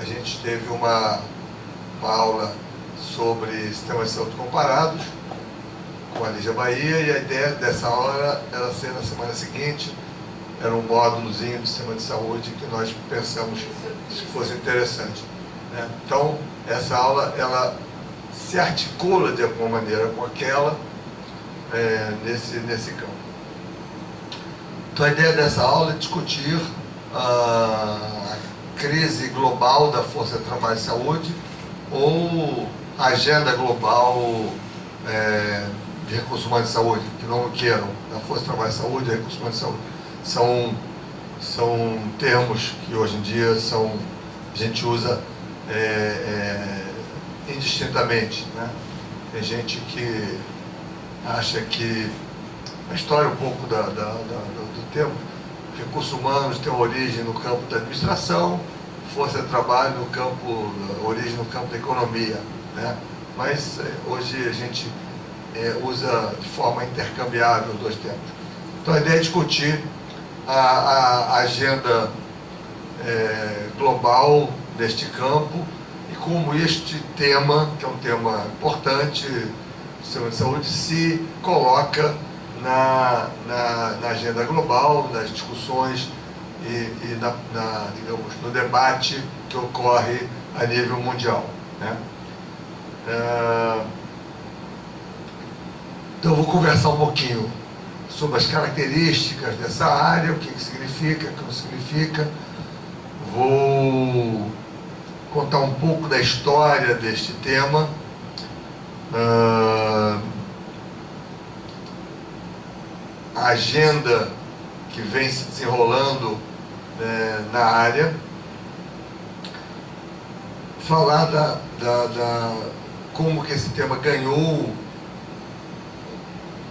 a gente teve uma aula sobre sistemas de saúde comparados com a Lígia Bahia, e a ideia dessa aula era ser na semana seguinte. Era um módulozinho do sistema de saúde que nós pensamos que fosse interessante, né? Então, essa aula, ela se articula de alguma maneira com aquela, nesse campo. Então, a ideia dessa aula é discutir a crise global da força de trabalho e saúde, ou a agenda global de recursos humanos e saúde, que não queiram, da força de trabalho e saúde e recursos humanos e saúde. São termos que hoje em dia a gente usa indistintamente, né? Tem gente que acha que a história um pouco do termo, recursos humanos tem origem no campo da administração, força de trabalho origem no campo da economia, né? Mas hoje a gente usa de forma intercambiável os dois termos. Então a ideia é discutir a agenda global deste campo e como este tema, que é um tema importante, o sistema de saúde, se coloca na agenda global, nas discussões e digamos, no debate que ocorre a nível mundial, né? Então eu vou conversar um pouquinho sobre as características dessa área, o que significa, o que não significa. Vou contar um pouco da história deste tema. A agenda que vem se desenrolando na área. Falar como que esse tema ganhou,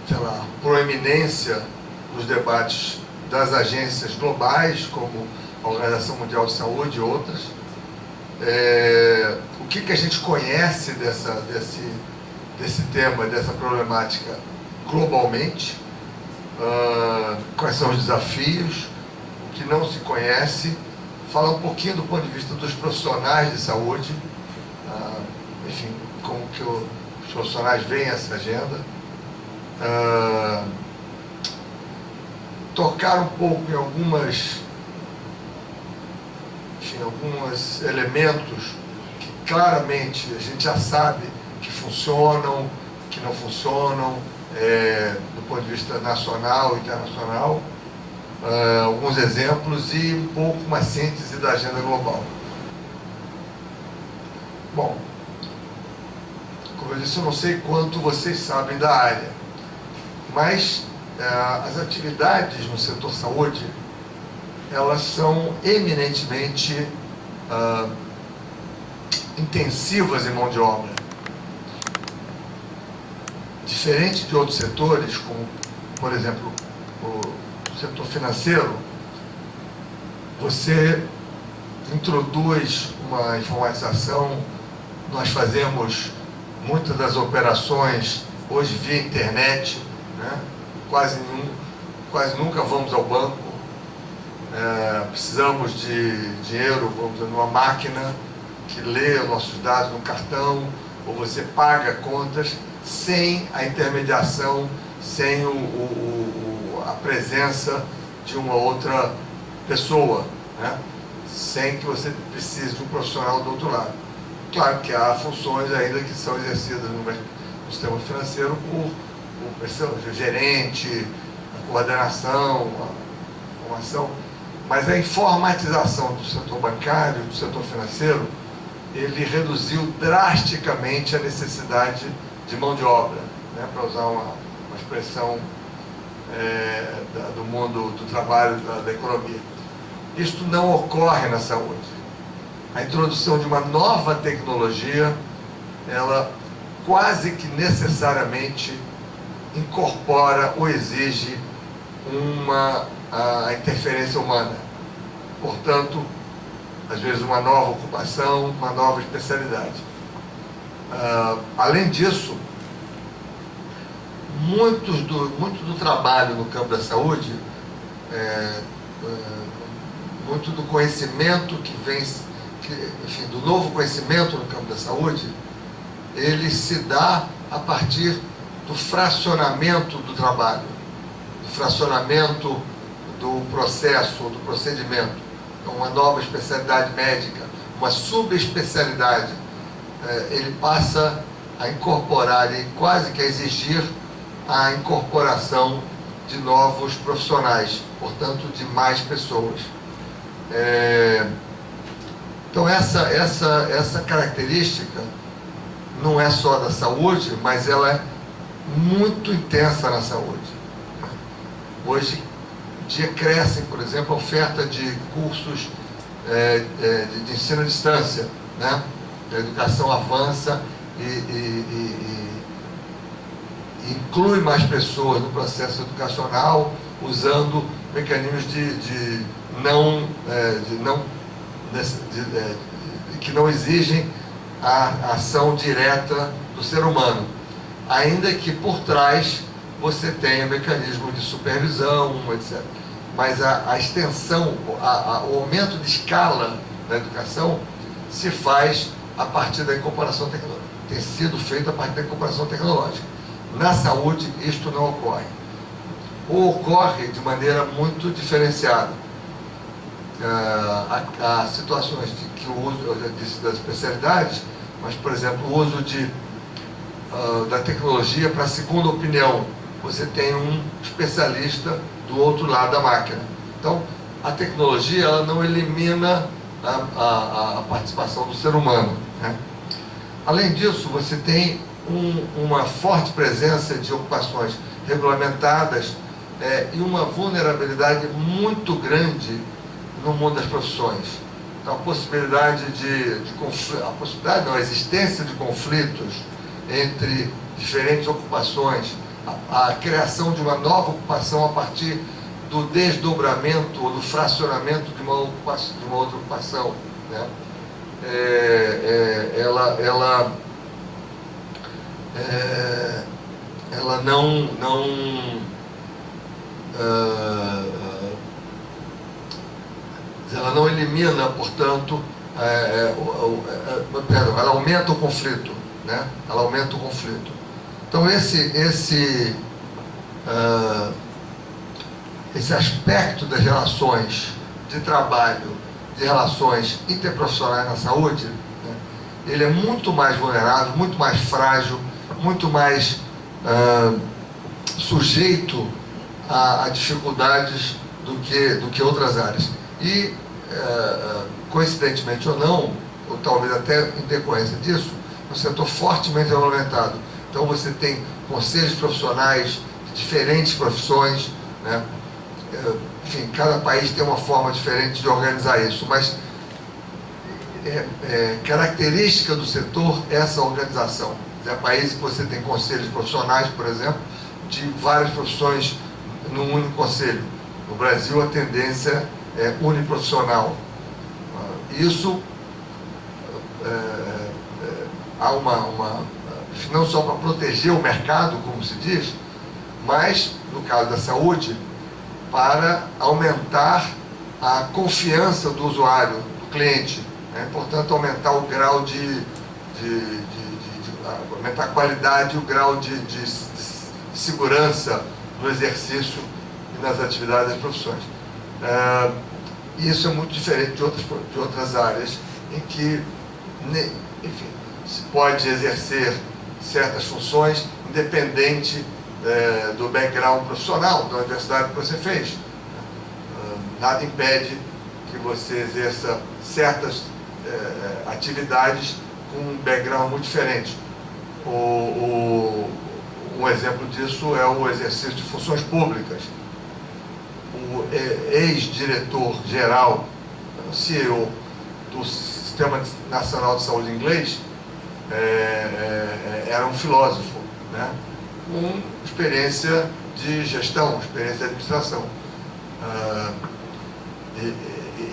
sei lá, proeminência nos debates das agências globais, como a Organização Mundial de Saúde e outras. O que a gente conhece desse tema, dessa problemática globalmente, quais são os desafios, o que não se conhece, falar um pouquinho do ponto de vista dos profissionais de saúde, enfim, como que os profissionais veem essa agenda, tocar um pouco em alguns elementos que claramente a gente já sabe que funcionam, que não funcionam, do ponto de vista nacional e internacional, alguns exemplos e um pouco uma síntese da agenda global. Bom, como eu disse, eu não sei quanto vocês sabem da área, mas as atividades no setor saúde, elas são eminentemente intensivas em mão de obra. Diferente de outros setores, como, por exemplo, o setor financeiro, você introduz uma informatização, nós fazemos muitas das operações hoje via internet, né? Quase nunca vamos ao banco, precisamos de dinheiro, vamos numa máquina que lê os nossos dados no cartão, ou você paga contas sem a intermediação, sem a presença de uma outra pessoa, né? Sem que você precise de um profissional do outro lado. Claro que há funções ainda que são exercidas no sistema financeiro por gerente, a coordenação, a informação, mas a informatização do setor bancário, do setor financeiro, ele reduziu drasticamente a necessidade de mão de obra, né, para usar uma expressão do mundo do trabalho, da economia. Isto não ocorre na saúde. A introdução de uma nova tecnologia, ela quase que necessariamente incorpora ou exige a interferência humana. Portanto, às vezes uma nova ocupação, uma nova especialidade. Além disso, muito do trabalho no campo da saúde, muito do conhecimento que enfim, do novo conhecimento no campo da saúde, ele se dá a partir do fracionamento do trabalho, do fracionamento do processo, do procedimento. Então, uma nova especialidade médica, uma subespecialidade, ele passa a incorporar e quase que a exigir a incorporação de novos profissionais, portanto, de mais pessoas. Então, essa característica não é só da saúde, mas ela é muito intensa na saúde. Hoje em dia crescem, por exemplo, a oferta de cursos de ensino à distância, né? A educação avança e inclui mais pessoas no processo educacional, usando mecanismos que não exigem a ação direta do ser humano, ainda que por trás você tenha mecanismos de supervisão, etc. Mas a extensão, o aumento de escala da educação se faz a partir da incorporação tecnológica. Tem sido feito a partir da incorporação tecnológica. Na saúde, isto não ocorre. Ou ocorre de maneira muito diferenciada. Há situações de que o uso, eu já disse, das especialidades, mas, por exemplo, o uso da tecnologia para segunda opinião. Você tem um especialista do outro lado da máquina. Então, a tecnologia ela não elimina a participação do ser humano, né? Além disso, você tem uma forte presença de ocupações regulamentadas e uma vulnerabilidade muito grande no mundo das profissões. Então, a existência de conflitos entre diferentes ocupações, a criação de uma nova ocupação a partir do desdobramento ou do fracionamento de uma outra ocupação, né? Ela não elimina, portanto, ela aumenta o conflito, né? Ela aumenta o conflito. Então, esse aspecto das relações de trabalho, de relações interprofissionais na saúde, né, ele é muito mais vulnerável, muito mais frágil, muito mais sujeito a dificuldades do que outras áreas. E, coincidentemente ou não, ou talvez até em decorrência disso, é um setor fortemente regulamentado. Então, você tem conselhos profissionais de diferentes profissões, né? Enfim, cada país tem uma forma diferente de organizar isso, mas característica do setor é essa organização. Há países que você tem conselhos profissionais, por exemplo, de várias profissões num único conselho. No Brasil, a tendência é uniprofissional. Isso há não só para proteger o mercado, como se diz, mas, no caso da saúde, para aumentar a confiança do usuário, do cliente, né? Portanto, aumentar o grau aumentar a qualidade e o grau de segurança no exercício e nas atividades das profissões. Isso é muito diferente de outras áreas em que, enfim, se pode exercer certas funções independente do background profissional, da universidade que você fez. Nada impede que você exerça certas atividades com um background muito diferente. Um exemplo disso é o exercício de funções públicas. O ex-diretor-geral, CEO do Sistema Nacional de Saúde inglês, era um filósofo, né? Com experiência de gestão, experiência de administração.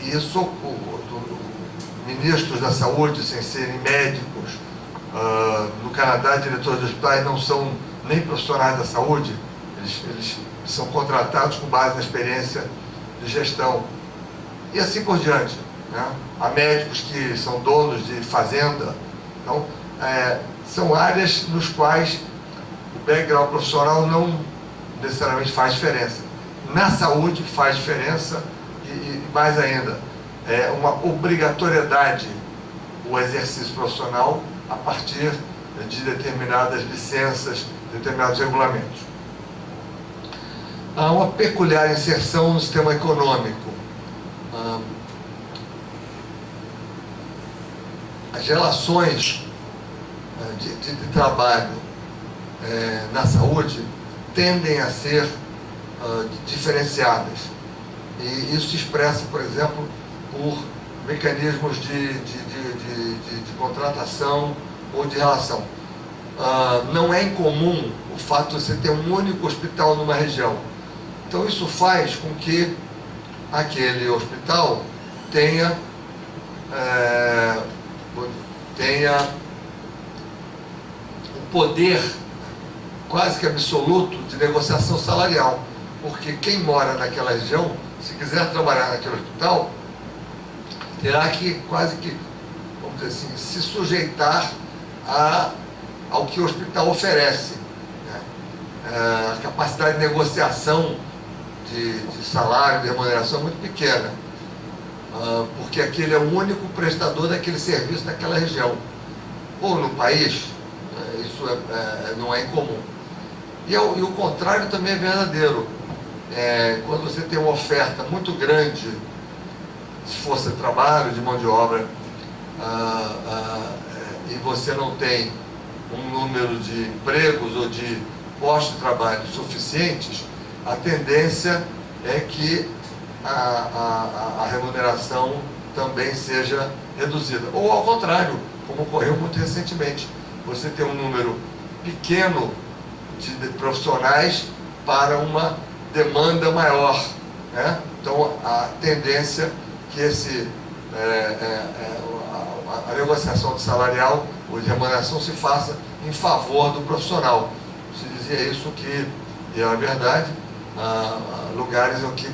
Isso, ministros da saúde, sem serem médicos, no Canadá, diretores de hospitais não são nem profissionais da saúde, eles são contratados com base na experiência de gestão. E assim por diante. né? Há médicos que são donos de fazenda. Então, são áreas nos quais o background profissional não necessariamente faz diferença. Na saúde faz diferença e mais ainda, é uma obrigatoriedade o exercício profissional a partir de determinadas licenças, determinados regulamentos. Há uma peculiar inserção no sistema econômico. As relações de trabalho na saúde tendem a ser diferenciadas. E isso se expressa, por exemplo, por mecanismos de contratação ou de relação. Não é incomum o fato de você ter um único hospital numa região. Então isso faz com que aquele hospital tenha o poder quase que absoluto de negociação salarial, porque quem mora naquela região, se quiser trabalhar naquele hospital, terá que quase que, vamos dizer assim, se sujeitar ao que o hospital oferece, né? A capacidade de negociação de salário, de remuneração é muito pequena, porque aquele é o único prestador daquele serviço naquela região. Ou no país, isso não é incomum. E o contrário também é verdadeiro. Quando você tem uma oferta muito grande de força de trabalho, de mão de obra, e você não tem um número de empregos ou de postos de trabalho suficientes, a tendência é que a remuneração também seja reduzida. Ou ao contrário, como ocorreu muito recentemente. Você tem um número pequeno de profissionais para uma demanda maior, né? Então, a tendência que a negociação salarial ou de remuneração se faça em favor do profissional. Se dizia isso que, e é verdade, lugares em que,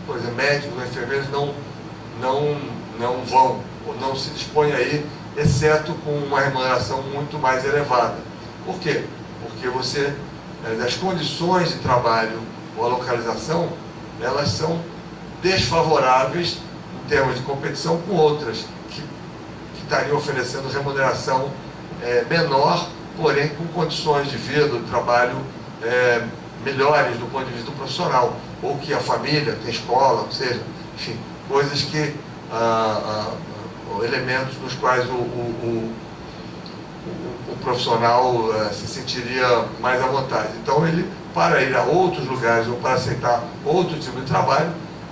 por exemplo, médicos ou enfermeiros não vão, ou não se dispõem a ir, exceto com uma remuneração muito mais elevada. Por quê? Porque as condições de trabalho ou a localização, elas são desfavoráveis em termos de competição com outras que estariam oferecendo remuneração menor, porém com condições de vida, de trabalho melhores do ponto de vista do profissional, ou que a família tem escola, ou seja, enfim, coisas que elementos nos quais o profissional se sentiria mais à vontade. Então, ele, para ir a outros lugares ou para aceitar outro tipo de trabalho,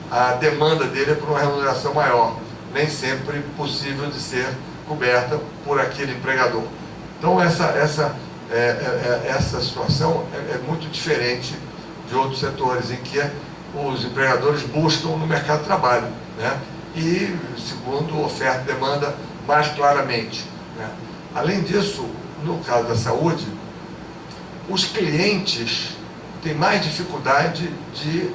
a demanda dele é por uma remuneração maior, nem sempre possível de ser coberta por aquele empregador. Então, essa situação é muito diferente de outros setores em que os empregadores buscam no mercado de trabalho, né? E segundo oferta e demanda mais claramente, né? Além disso, no caso da saúde, os clientes têm mais dificuldade de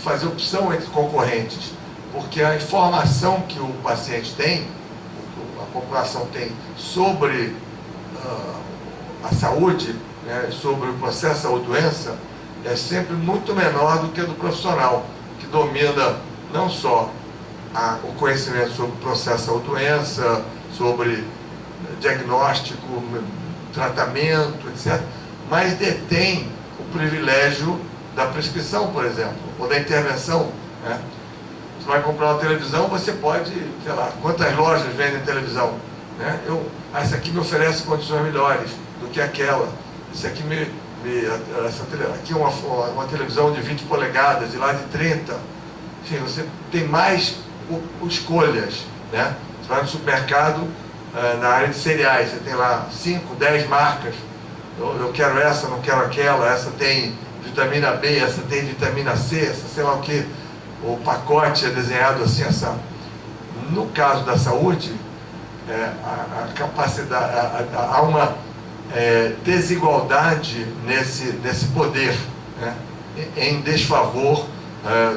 fazer opção entre concorrentes, porque a informação que o paciente tem, a população tem sobre a saúde, né, sobre o processo ou doença, é sempre muito menor do que a do profissional, que domina não só o conhecimento sobre o processo ou doença, sobre diagnóstico, tratamento, etc., mas detém o privilégio da prescrição, por exemplo, ou da intervenção, né? Você vai comprar uma televisão, você pode, sei lá, quantas lojas vendem televisão, né? Essa aqui me oferece condições melhores do que aquela. Isso aqui aqui é uma televisão de 20 polegadas, de lá de 30. Enfim, você tem mais escolhas, né? Você vai no supermercado, na área de cereais, você tem lá 5, 10 marcas. Eu quero essa, não quero aquela, essa tem vitamina B, essa tem vitamina C, essa sei lá o que. O pacote é desenhado assim, essa. No caso da saúde, a capacidade, há uma desigualdade nesse poder, né, em desfavor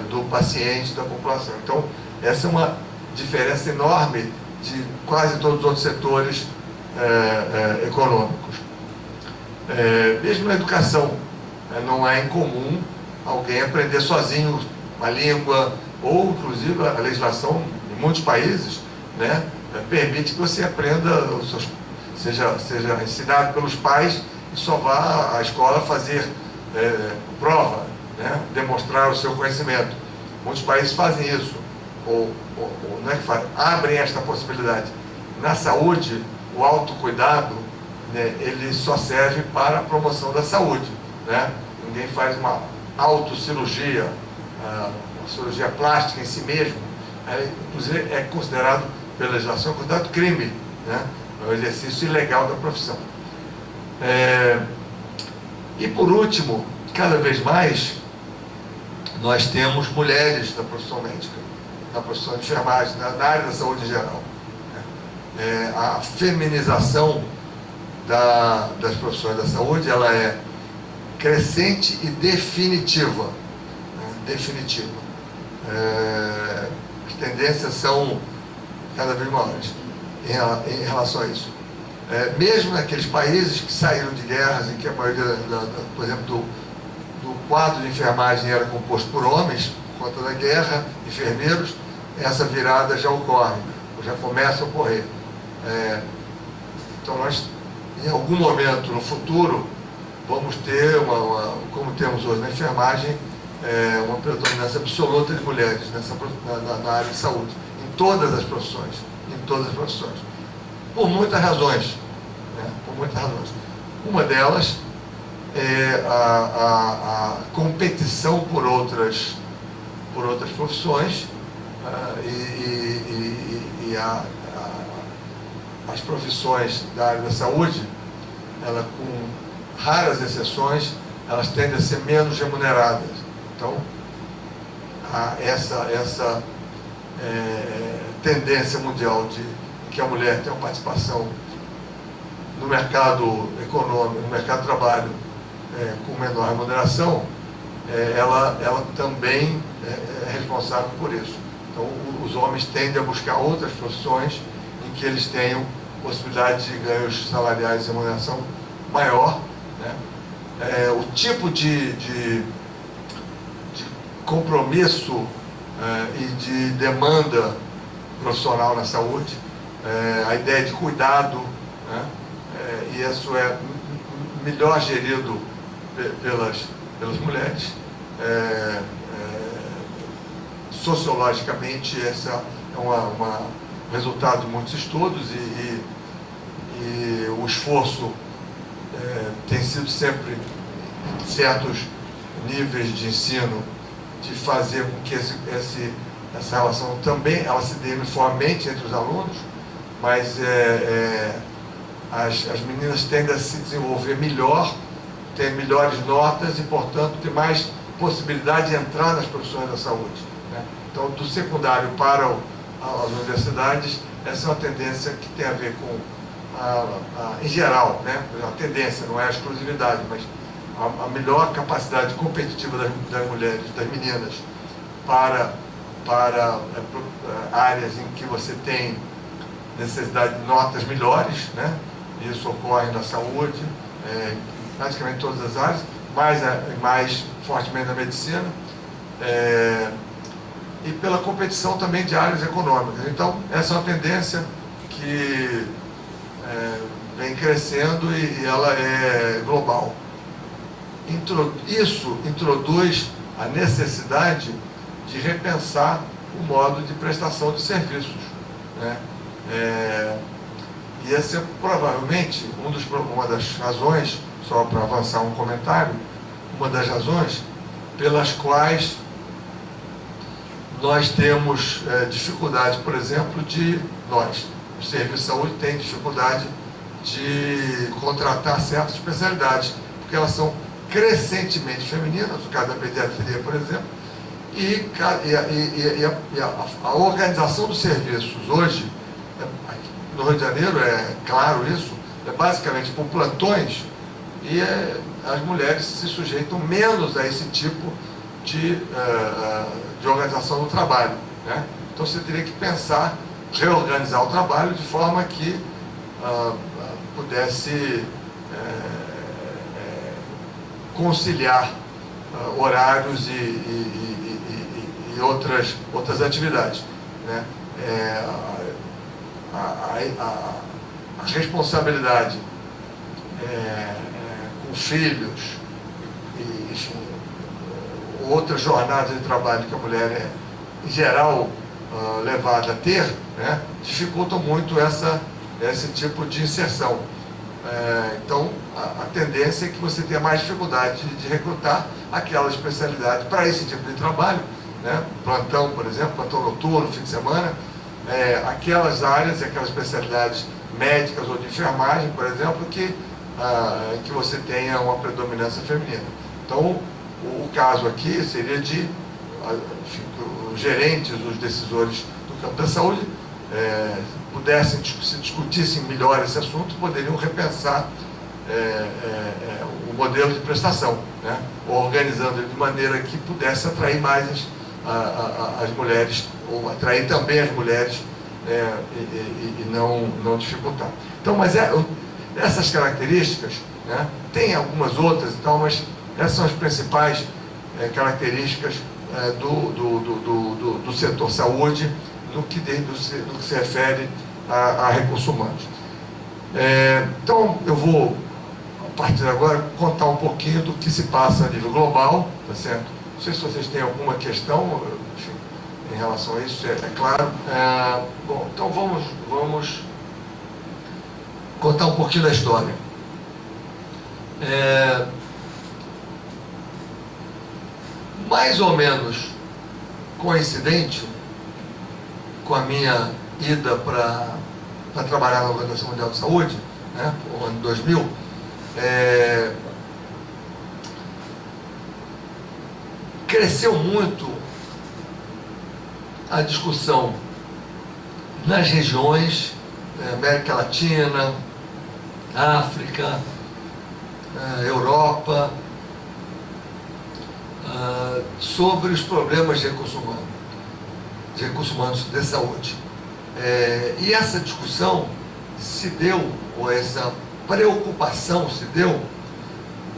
do paciente, da população. Então, Essa é uma diferença enorme de quase todos os outros setores econômicos. Mesmo na educação, não é incomum alguém aprender sozinho uma língua, ou inclusive a legislação em muitos países, né, permite que você aprenda, seja ensinado pelos pais e só vá à escola fazer prova, né, demonstrar o seu conhecimento. Muitos países fazem isso, ou não é que fazem, abrem esta possibilidade. Na saúde, o autocuidado, né, ele só serve para a promoção da saúde, né? Ninguém faz uma autocirurgia, uma cirurgia plástica em si mesmo, inclusive é considerado, pela legislação, considerado crime, né? É um exercício ilegal da profissão. E por último, cada vez mais, nós temos mulheres na profissão médica, na profissão de enfermagem, na área da saúde em geral. A feminização das profissões da saúde, ela é crescente e definitiva. Definitiva. As tendências são cada vez maiores em relação a isso. Mesmo naqueles países que saíram de guerras, em que a maioria, por exemplo, do quadro de enfermagem era composto por homens, por conta da guerra, enfermeiros, essa virada já ocorre, já começa a ocorrer. Então nós, em algum momento no futuro, vamos ter, como temos hoje na enfermagem, uma predominância absoluta de mulheres na área de saúde, em todas as profissões, por muitas razões, né? Por muitas razões. Uma delas é a competição por outras profissões, e as profissões da área da saúde, ela, com raras exceções, elas tendem a ser menos remuneradas. Então, essa tendência mundial de que a mulher tem uma participação no mercado econômico, no mercado de trabalho, com menor remuneração, ela também é responsável por isso. Então, os homens tendem a buscar outras profissões em que eles tenham possibilidade de ganhos salariais e remuneração maior, né? O tipo de compromisso e de demanda profissional na saúde, a ideia de cuidado, né? E isso é melhor gerido pelas mulheres. Sociologicamente, essa é um resultado de muitos estudos, e o esforço tem sido sempre, em certos níveis de ensino, de fazer com que essa relação também ela se dê uniformemente entre os alunos, mas as meninas tendem a se desenvolver melhor, ter melhores notas e, portanto, ter mais possibilidade de entrar nas profissões da saúde, né? Então, do secundário para as universidades, essa é uma tendência que tem a ver com, em geral, né? A tendência, não é a exclusividade, mas a melhor capacidade competitiva das mulheres, das meninas, para áreas em que você tem necessidade de notas melhores, né? Isso ocorre na saúde, praticamente em todas as áreas, mais fortemente na medicina, e pela competição também de áreas econômicas. Então, essa é uma tendência que vem crescendo e ela é global. Isso introduz a necessidade de repensar o modo de prestação de serviços, né? E essa é provavelmente uma das razões, só para avançar um comentário, uma das razões pelas quais nós temos dificuldade, por exemplo, o serviço de saúde tem dificuldade de contratar certas especialidades, porque elas são crescentemente femininas, no caso da pediatria, por exemplo, e a organização dos serviços hoje, no Rio de Janeiro, é claro isso, é basicamente por plantões, e as mulheres se sujeitam menos a esse tipo de organização do trabalho, né? Então você teria que pensar, reorganizar o trabalho de forma que pudesse conciliar horários e outras atividades, né? A responsabilidade com filhos e, enfim, outras jornadas de trabalho que a mulher é, em geral, levada a ter, né, dificultam muito esse tipo de inserção. Então, a tendência é que você tenha mais dificuldade de recrutar aquela especialidade para esse tipo de trabalho, né, plantão, por exemplo, plantão noturno, fim de semana, aquelas áreas, aquelas especialidades médicas ou de enfermagem, por exemplo, em que você tenha uma predominância feminina. Então, o caso aqui seria de, enfim, que os gerentes, os decisores do campo da saúde pudessem, se discutissem melhor esse assunto, poderiam repensar o modelo de prestação, né, organizando ele de maneira que pudesse atrair mais as mulheres, ou atrair também as mulheres, e não dificultar. Então, mas essas características, né, tem algumas outras, então, mas essas são as principais características do setor saúde no que se refere a recursos humanos. Então, eu vou, a partir de agora, contar um pouquinho do que se passa a nível global, tá certo? Não sei se vocês têm alguma questão, enfim, em relação a isso, é claro. Bom, então vamos contar um pouquinho da história. Mais ou menos coincidente com a minha ida para trabalhar na Organização Mundial de Saúde, né, no ano 2000, cresceu muito a discussão nas regiões, América Latina, África, Europa, sobre os problemas de recursos humanos de saúde. E essa discussão se deu, ou essa preocupação se deu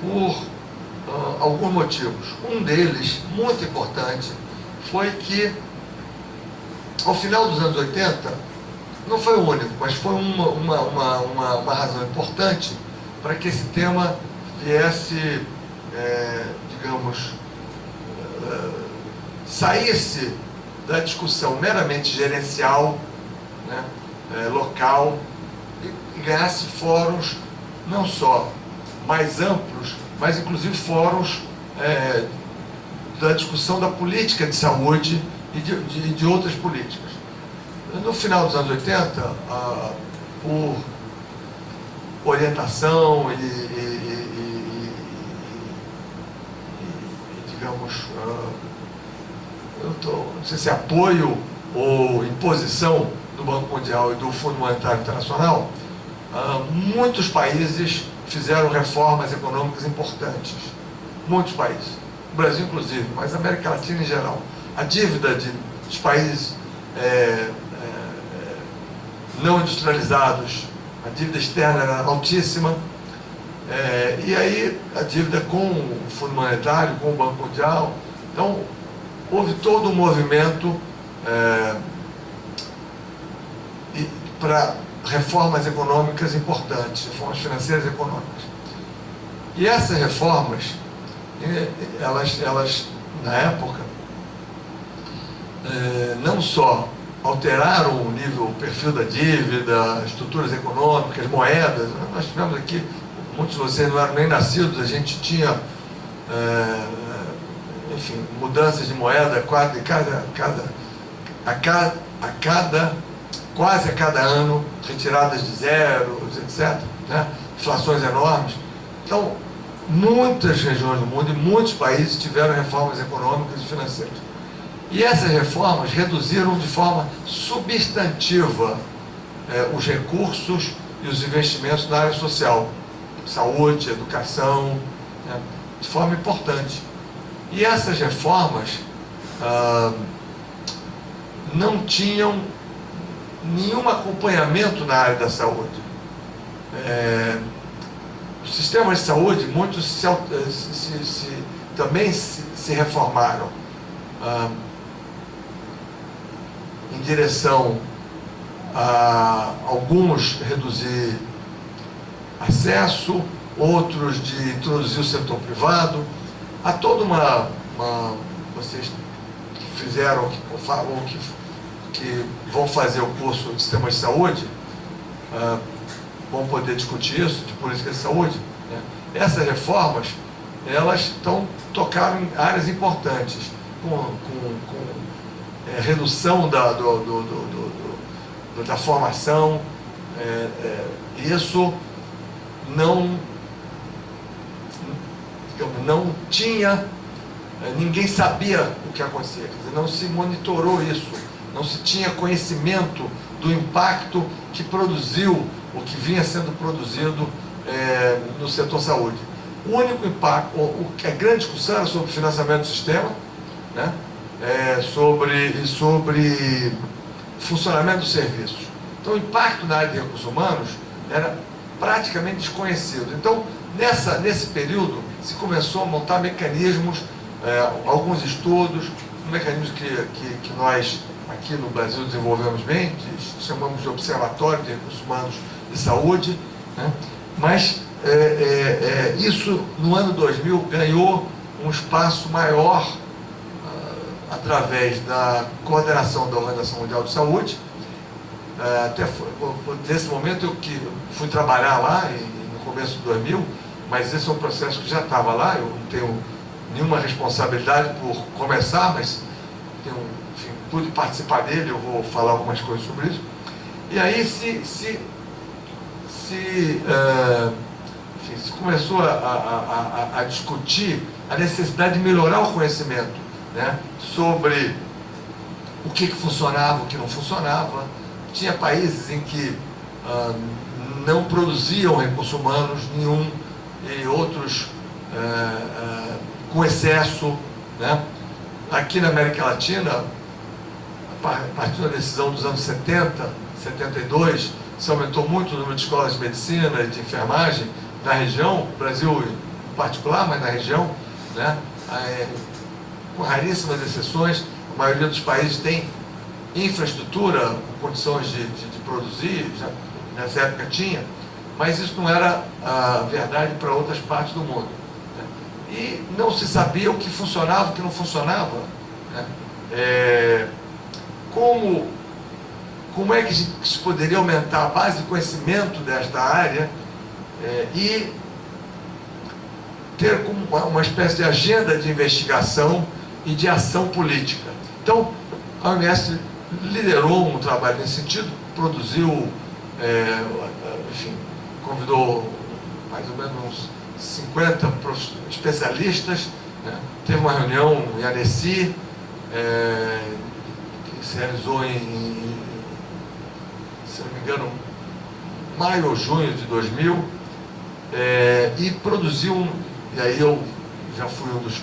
por alguns motivos. Um deles, muito importante, foi que ao final dos anos 80, não foi o único, mas foi uma razão importante para que esse tema viesse, digamos, saísse da discussão meramente gerencial, né, local, e ganhasse fóruns não só mais amplos, mas inclusive fóruns da discussão da política de saúde e de outras políticas. No final dos anos 80, por orientação digamos, não sei se apoio ou imposição do Banco Mundial e do Fundo Monetário Internacional, muitos países fizeram reformas econômicas importantes. Muitos países. O Brasil, inclusive, mas a América Latina em geral. A dívida dos países não industrializados, a dívida externa era altíssima, e aí a dívida com o Fundo Monetário, com o Banco Mundial. Então, houve todo um movimento para reformas econômicas importantes, reformas financeiras e econômicas. E essas reformas, elas na época, não só alteraram o perfil da dívida, estruturas econômicas, moedas. Nós tivemos aqui, muitos de vocês não eram nem nascidos, a gente tinha, enfim, mudanças de moeda quase a cada ano, retiradas de zeros, etc., né? Inflações enormes. Então, muitas regiões do mundo e muitos países tiveram reformas econômicas e financeiras. E essas reformas reduziram de forma substantiva os recursos e os investimentos na área social, saúde, educação, né, de forma importante. E essas reformas não tinham nenhum acompanhamento na área da saúde. Os sistemas de saúde, muitos também se reformaram em direção a alguns reduzir acesso, outros de introduzir o setor privado. Há toda vocês que fizeram, que vão fazer o curso de sistemas de saúde, vão poder discutir isso, de política de saúde, né? Essas reformas, elas tocaram em áreas importantes, com redução da formação. Isso não tinha, ninguém sabia o que acontecia, quer dizer, não se monitorou isso, não se tinha conhecimento do impacto que produziu, o que vinha sendo produzido no setor saúde. O único impacto, a grande discussão era sobre financiamento do sistema, né? Sobre funcionamento dos serviços. Então, o impacto na área de recursos humanos era praticamente desconhecido. Então, nesse período, se começou a montar mecanismos, alguns estudos, mecanismos que nós, aqui no Brasil, desenvolvemos bem, chamamos de Observatório de Recursos Humanos de Saúde, né? Mas isso, no ano 2000, ganhou um espaço maior através da coordenação da Organização Mundial de Saúde. Até nesse momento eu que fui trabalhar lá, no começo de 2000, mas esse é um processo que já estava lá, eu não tenho nenhuma responsabilidade por começar, mas enfim, pude participar dele, eu vou falar algumas coisas sobre isso. E aí se começou a discutir a necessidade de melhorar o conhecimento, né, sobre o que funcionava, o que não funcionava. Tinha países em que não produziam recursos humanos nenhum, e outros com excesso, né? Aqui na América Latina, a partir da decisão dos anos 70, 72, se aumentou muito o número de escolas de medicina e de enfermagem na região, Brasil em particular, mas na região, né? Com raríssimas exceções, a maioria dos países tem infraestrutura, com condições de produzir, já nessa época tinha, mas isso não era verdade para outras partes do mundo, né? E não se sabia o que funcionava, o que não funcionava, né? Como é que se poderia aumentar a base de conhecimento desta área e ter como uma espécie de agenda de investigação e de ação política. Então, a OMS liderou um trabalho nesse sentido, produziu, enfim, convidou mais ou menos uns 50 especialistas, né? Teve uma reunião em Annecy, que se realizou se não me engano, maio ou junho de 2000, e produziu, e aí eu já fui um dos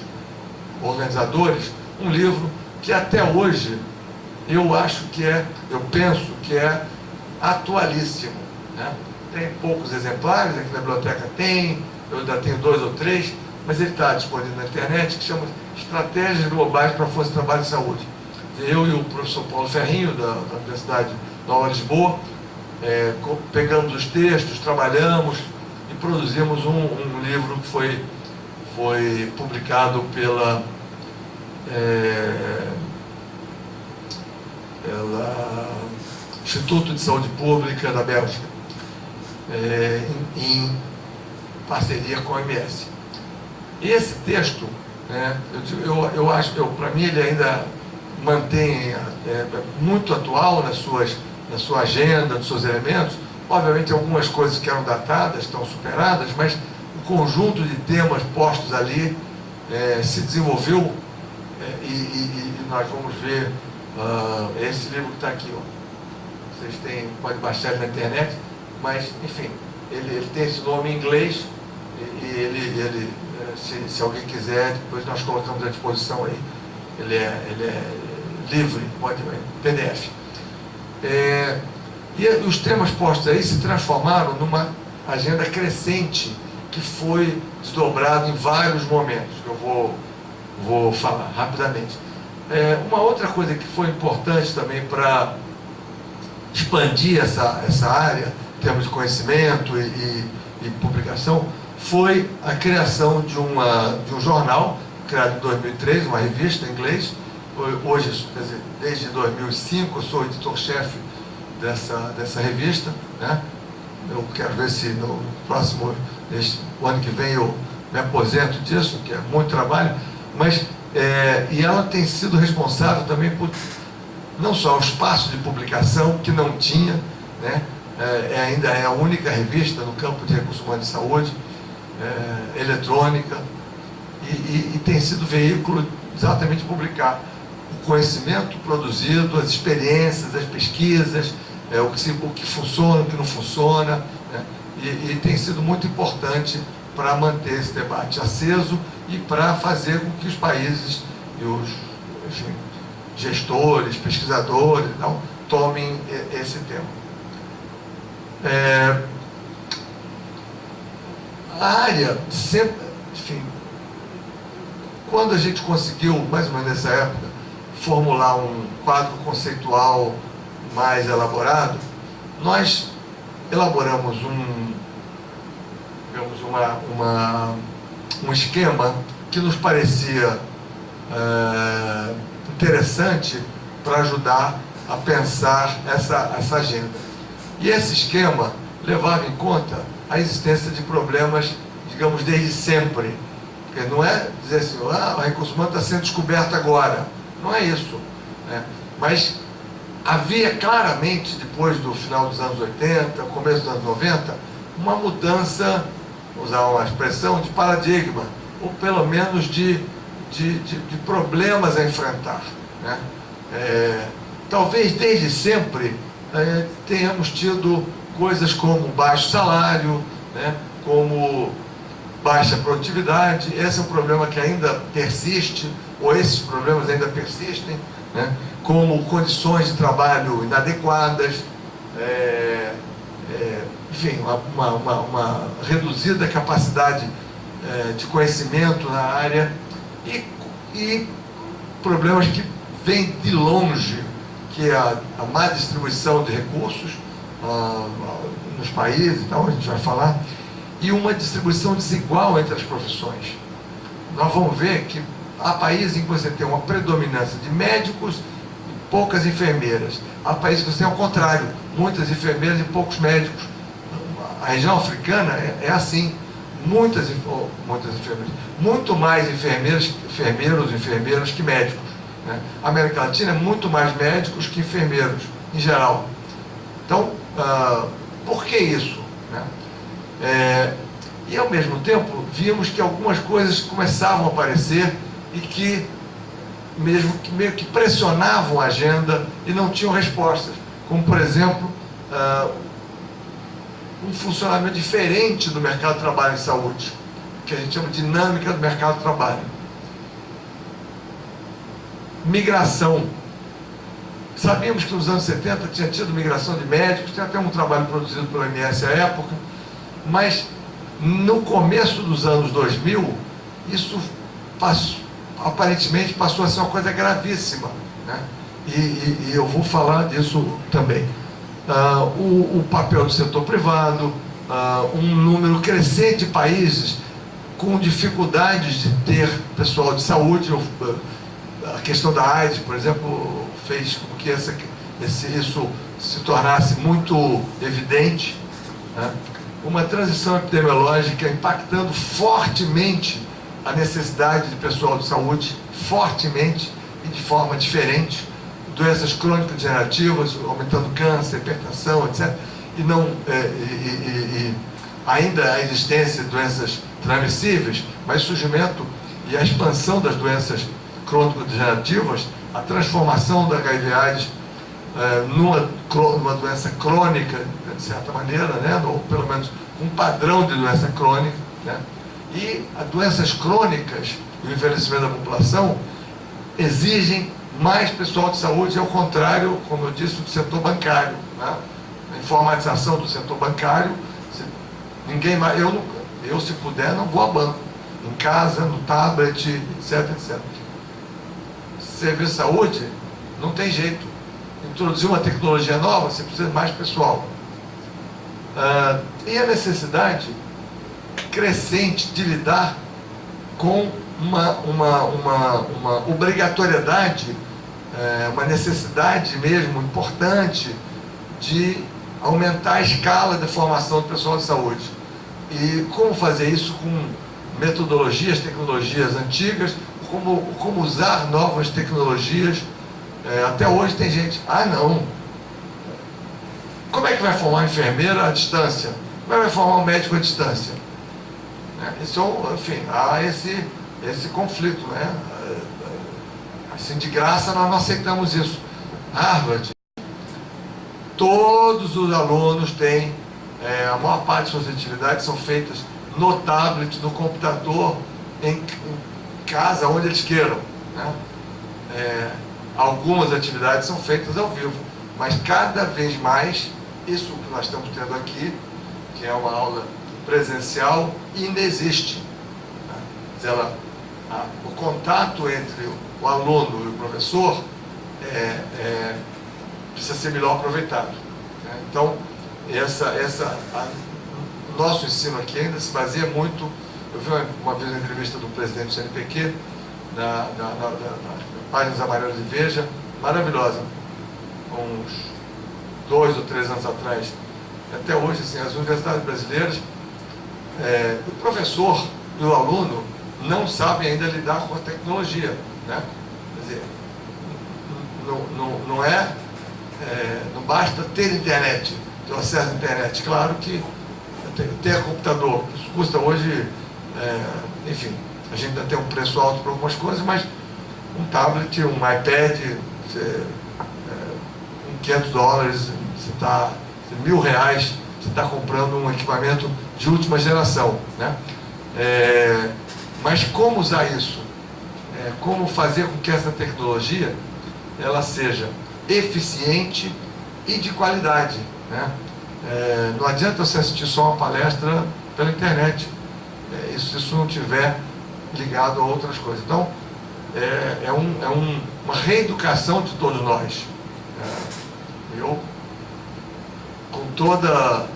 organizadores, um livro que até hoje eu penso que é atualíssimo, né? Tem poucos exemplares, aqui na biblioteca eu ainda tenho 2 ou 3, mas ele está disponível na internet, que chama Estratégias Globais para a Força de Trabalho e Saúde. Eu e o professor Paulo Ferrinho, da Universidade Nova Lisboa, pegamos os textos, trabalhamos e produzimos um livro que foi publicado pela Instituto de Saúde Pública da Bélgica, em parceria com a OMS. Esse texto, né, eu acho que para mim ele ainda mantém muito atual na sua agenda, nos seus elementos. Obviamente algumas coisas que eram datadas estão superadas, mas o conjunto de temas postos ali se desenvolveu, e nós vamos ver esse livro que está aqui, ó. Vocês podem baixar ele na internet, mas enfim, ele tem esse nome em inglês, e se alguém quiser, depois nós colocamos à disposição aí. Ele livre, pode PDF. E os temas postos aí se transformaram numa agenda crescente que foi desdobrado em vários momentos, que eu vou falar rapidamente. Uma outra coisa que foi importante também para expandir essa área, em termos de conhecimento e publicação, foi a criação de um jornal, criado em 2003, uma revista em inglês. Hoje, quer dizer, desde 2005, eu sou editor-chefe dessa revista, né? Eu quero ver se no próximo, o ano que vem, eu me aposento disso, que é muito trabalho, mas e ela tem sido responsável também por não só o espaço de publicação, que não tinha, né? Ainda é a única revista no campo de recursos humanos de saúde, eletrônica, e tem sido veículo exatamente de publicar o conhecimento produzido, as experiências, as pesquisas, o que funciona, o que não funciona, né? E tem sido muito importante para manter esse debate aceso e para fazer com que os países e os, enfim, gestores, pesquisadores, não, tomem esse tema. A área sempre, enfim, quando a gente conseguiu, mais ou menos nessa época, formular um quadro conceitual mais elaborado, nós elaboramos um esquema que nos parecia interessante para ajudar a pensar essa agenda. E esse esquema levava em conta a existência de problemas, digamos, desde sempre. Porque não é dizer assim, o recurso humano está sendo descoberto agora. Não é isso, né? Mas havia claramente, depois do final dos anos 80, começo dos anos 90, uma mudança, vou usar uma expressão, de paradigma, ou pelo menos de problemas a enfrentar, né? Talvez desde sempre tenhamos tido coisas como baixo salário, né? Como baixa produtividade. Esse é um problema que ainda persiste, ou esses problemas ainda persistem, né? Como condições de trabalho inadequadas, enfim, uma reduzida capacidade de conhecimento na área, e problemas que vêm de longe, que é a má distribuição de recursos nos países, então a gente vai falar, e uma distribuição desigual entre as profissões. Nós vamos ver que há países em que você tem uma predominância de médicos e poucas enfermeiras. Há países que você tem ao contrário, muitas enfermeiras e poucos médicos. A região africana é assim, muitas enfermeiras, muito mais enfermeiros e enfermeiras que médicos, né? A América Latina é muito mais médicos que enfermeiros, em geral. Então, por que isso, né? E ao mesmo tempo vimos que algumas coisas começavam a aparecer e que meio que pressionavam a agenda e não tinham respostas, como por exemplo um funcionamento diferente do mercado de trabalho em saúde, que a gente chama de dinâmica do mercado de trabalho. Migração. Sabíamos que nos anos 70 tinha tido migração de médicos, tinha até um trabalho produzido pela OMS à época, mas no começo dos anos 2000, isso aparentemente passou a ser uma coisa gravíssima, né? E eu vou falar disso também. O papel do setor privado, um número crescente de países com dificuldades de ter pessoal de saúde. A questão da AIDS, por exemplo, fez com que isso se tornasse muito evidente, né? Uma transição epidemiológica impactando fortemente a necessidade de pessoal de saúde, fortemente e de forma diferente, doenças crônico-degenerativas, aumentando câncer, hipertensão, etc. E ainda a existência de doenças transmissíveis, mas o surgimento e a expansão das doenças crônico-degenerativas, a transformação da HIV/AIDS numa doença crônica, de certa maneira, né? Ou pelo menos um padrão de doença crônica, né? E as doenças crônicas e o envelhecimento da população exigem mais pessoal de saúde, ao contrário, como eu disse, do setor bancário, né? A informatização do setor bancário, ninguém mais, eu se puder não vou a banco, em casa, no tablet, etc, etc. Serviço de saúde, não tem jeito. Introduzir uma tecnologia nova, você precisa de mais pessoal. E a necessidade crescente de lidar com uma obrigatoriedade, uma necessidade mesmo importante de aumentar a escala de formação do pessoal de saúde. E como fazer isso com metodologias, tecnologias antigas, como usar novas tecnologias. Até hoje tem gente, não, como é que vai formar um enfermeiro à distância? Como é que vai formar um médico à distância? Isso, enfim, há esse conflito, né? Assim, de graça nós não aceitamos isso. Harvard, todos os alunos têm, a maior parte de suas atividades são feitas no tablet, no computador, em casa, onde eles queiram, né? Algumas atividades são feitas ao vivo, mas cada vez mais, isso que nós estamos tendo aqui, que é uma aula presencial, ainda existe, né? O contato entre o aluno e o professor precisa ser melhor aproveitado, né? Então, o nosso ensino aqui ainda se baseia muito. Eu vi uma vez uma entrevista do presidente do CNPq, na Páginas Amarelas de Veja, maravilhosa, uns 2 ou 3 anos atrás. Até hoje, assim, as universidades brasileiras, o professor e o aluno não sabem ainda lidar com a tecnologia, né? Quer dizer, não basta ter internet, ter acesso à internet. Claro que ter computador, isso custa hoje, enfim, a gente ainda tem um preço alto para algumas coisas, mas um tablet, um iPad, em $500, você está, R$1.000, você está comprando um equipamento de última geração, né? Mas como usar isso? Como fazer com que essa tecnologia ela seja eficiente e de qualidade, né? Não adianta você assistir só uma palestra pela internet, se isso não tiver ligado a outras coisas. Então, uma reeducação de todos nós. Eu, com toda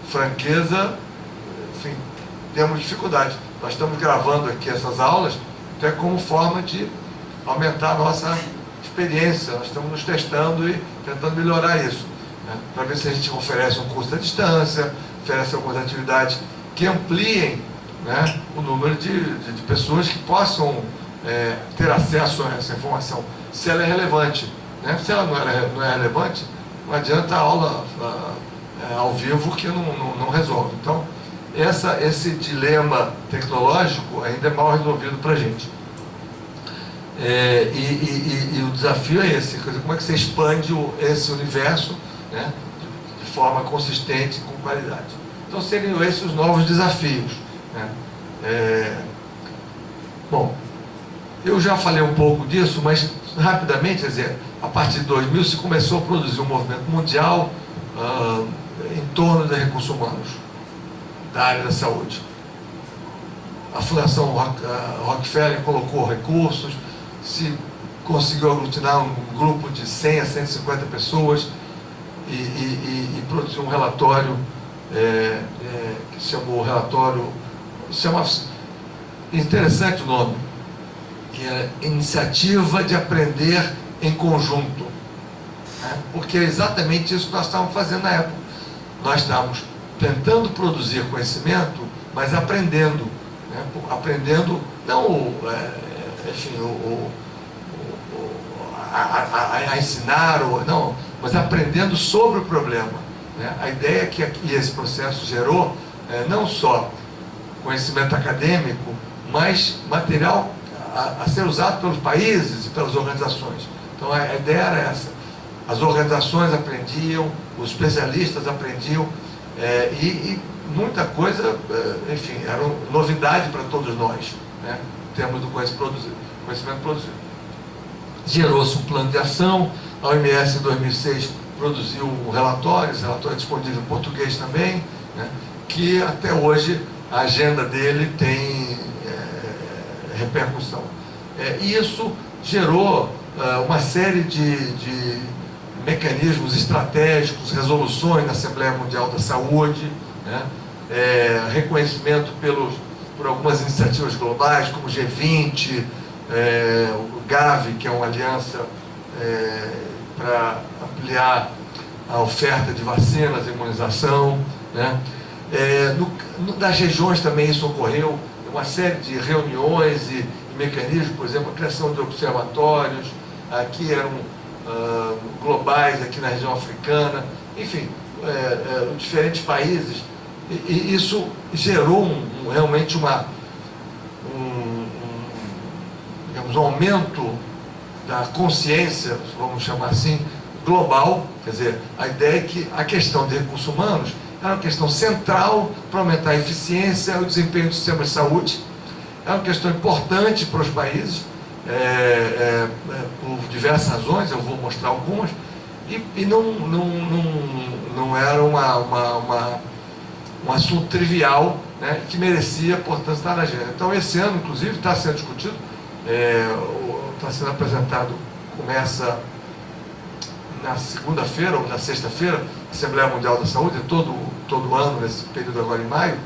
franqueza, enfim, temos dificuldade. Nós estamos gravando aqui essas aulas até como forma de aumentar a nossa experiência. Nós estamos nos testando e tentando melhorar isso, né? Para ver se a gente oferece um curso à distância, oferece algumas atividades que ampliem, né, o número de pessoas que possam ter acesso a essa informação, se ela é relevante, né? Se ela não é relevante, não adianta a aula ao vivo que não resolve. Então, esse dilema tecnológico ainda é mal resolvido para a gente. E o desafio é esse, quer dizer, como é que você expande esse universo, né, de forma consistente e com qualidade. Então, seriam esses os novos desafios, né? Bom, eu já falei um pouco disso, mas rapidamente, quer dizer, a partir de 2000 se começou a produzir um movimento mundial em torno dos recursos humanos, da área da saúde. A Fundação Rockefeller colocou recursos, se conseguiu aglutinar um grupo de 100 a 150 pessoas e produziu um relatório que se chamou interessante o nome, que é Iniciativa de Aprender em Conjunto, né? Porque é exatamente isso que nós estávamos fazendo na época. Nós estávamos tentando produzir conhecimento, mas aprendendo, né? Aprendendo, não enfim, a ensinar, não, mas aprendendo sobre o problema, né? A ideia que esse processo gerou não só conhecimento acadêmico, mas material a ser usado pelos países e pelas organizações. Então a ideia era essa. As organizações aprendiam, os especialistas aprendiam, e muita coisa, enfim, era novidade para todos nós, né, em termos do conhecimento produzido. gerou-se um plano de ação. A OMS, em 2006, produziu relatórios, relatório disponível em português também, né, que até hoje a agenda dele tem repercussão. E isso gerou uma série de mecanismos estratégicos, resoluções na Assembleia Mundial da Saúde, né, reconhecimento por algumas iniciativas globais, como o G20, o Gavi, que é uma aliança para ampliar a oferta de vacinas, imunização, né. Das regiões também isso ocorreu, uma série de reuniões e mecanismos, por exemplo, a criação de observatórios, aqui eram globais, aqui na região africana, enfim, diferentes países, e isso gerou realmente digamos, um aumento da consciência, vamos chamar assim, global. Quer dizer, a ideia é que a questão de recursos humanos era uma questão central para aumentar a eficiência e o desempenho do sistema de saúde. É uma questão importante para os países, por diversas razões, eu vou mostrar algumas, e não era um assunto trivial, né, que merecia, portanto, estar na agenda. Então, esse ano, inclusive, está sendo discutido, está sendo apresentado, começa na segunda-feira ou na sexta-feira, Assembleia Mundial da Saúde, todo ano, nesse período agora em maio,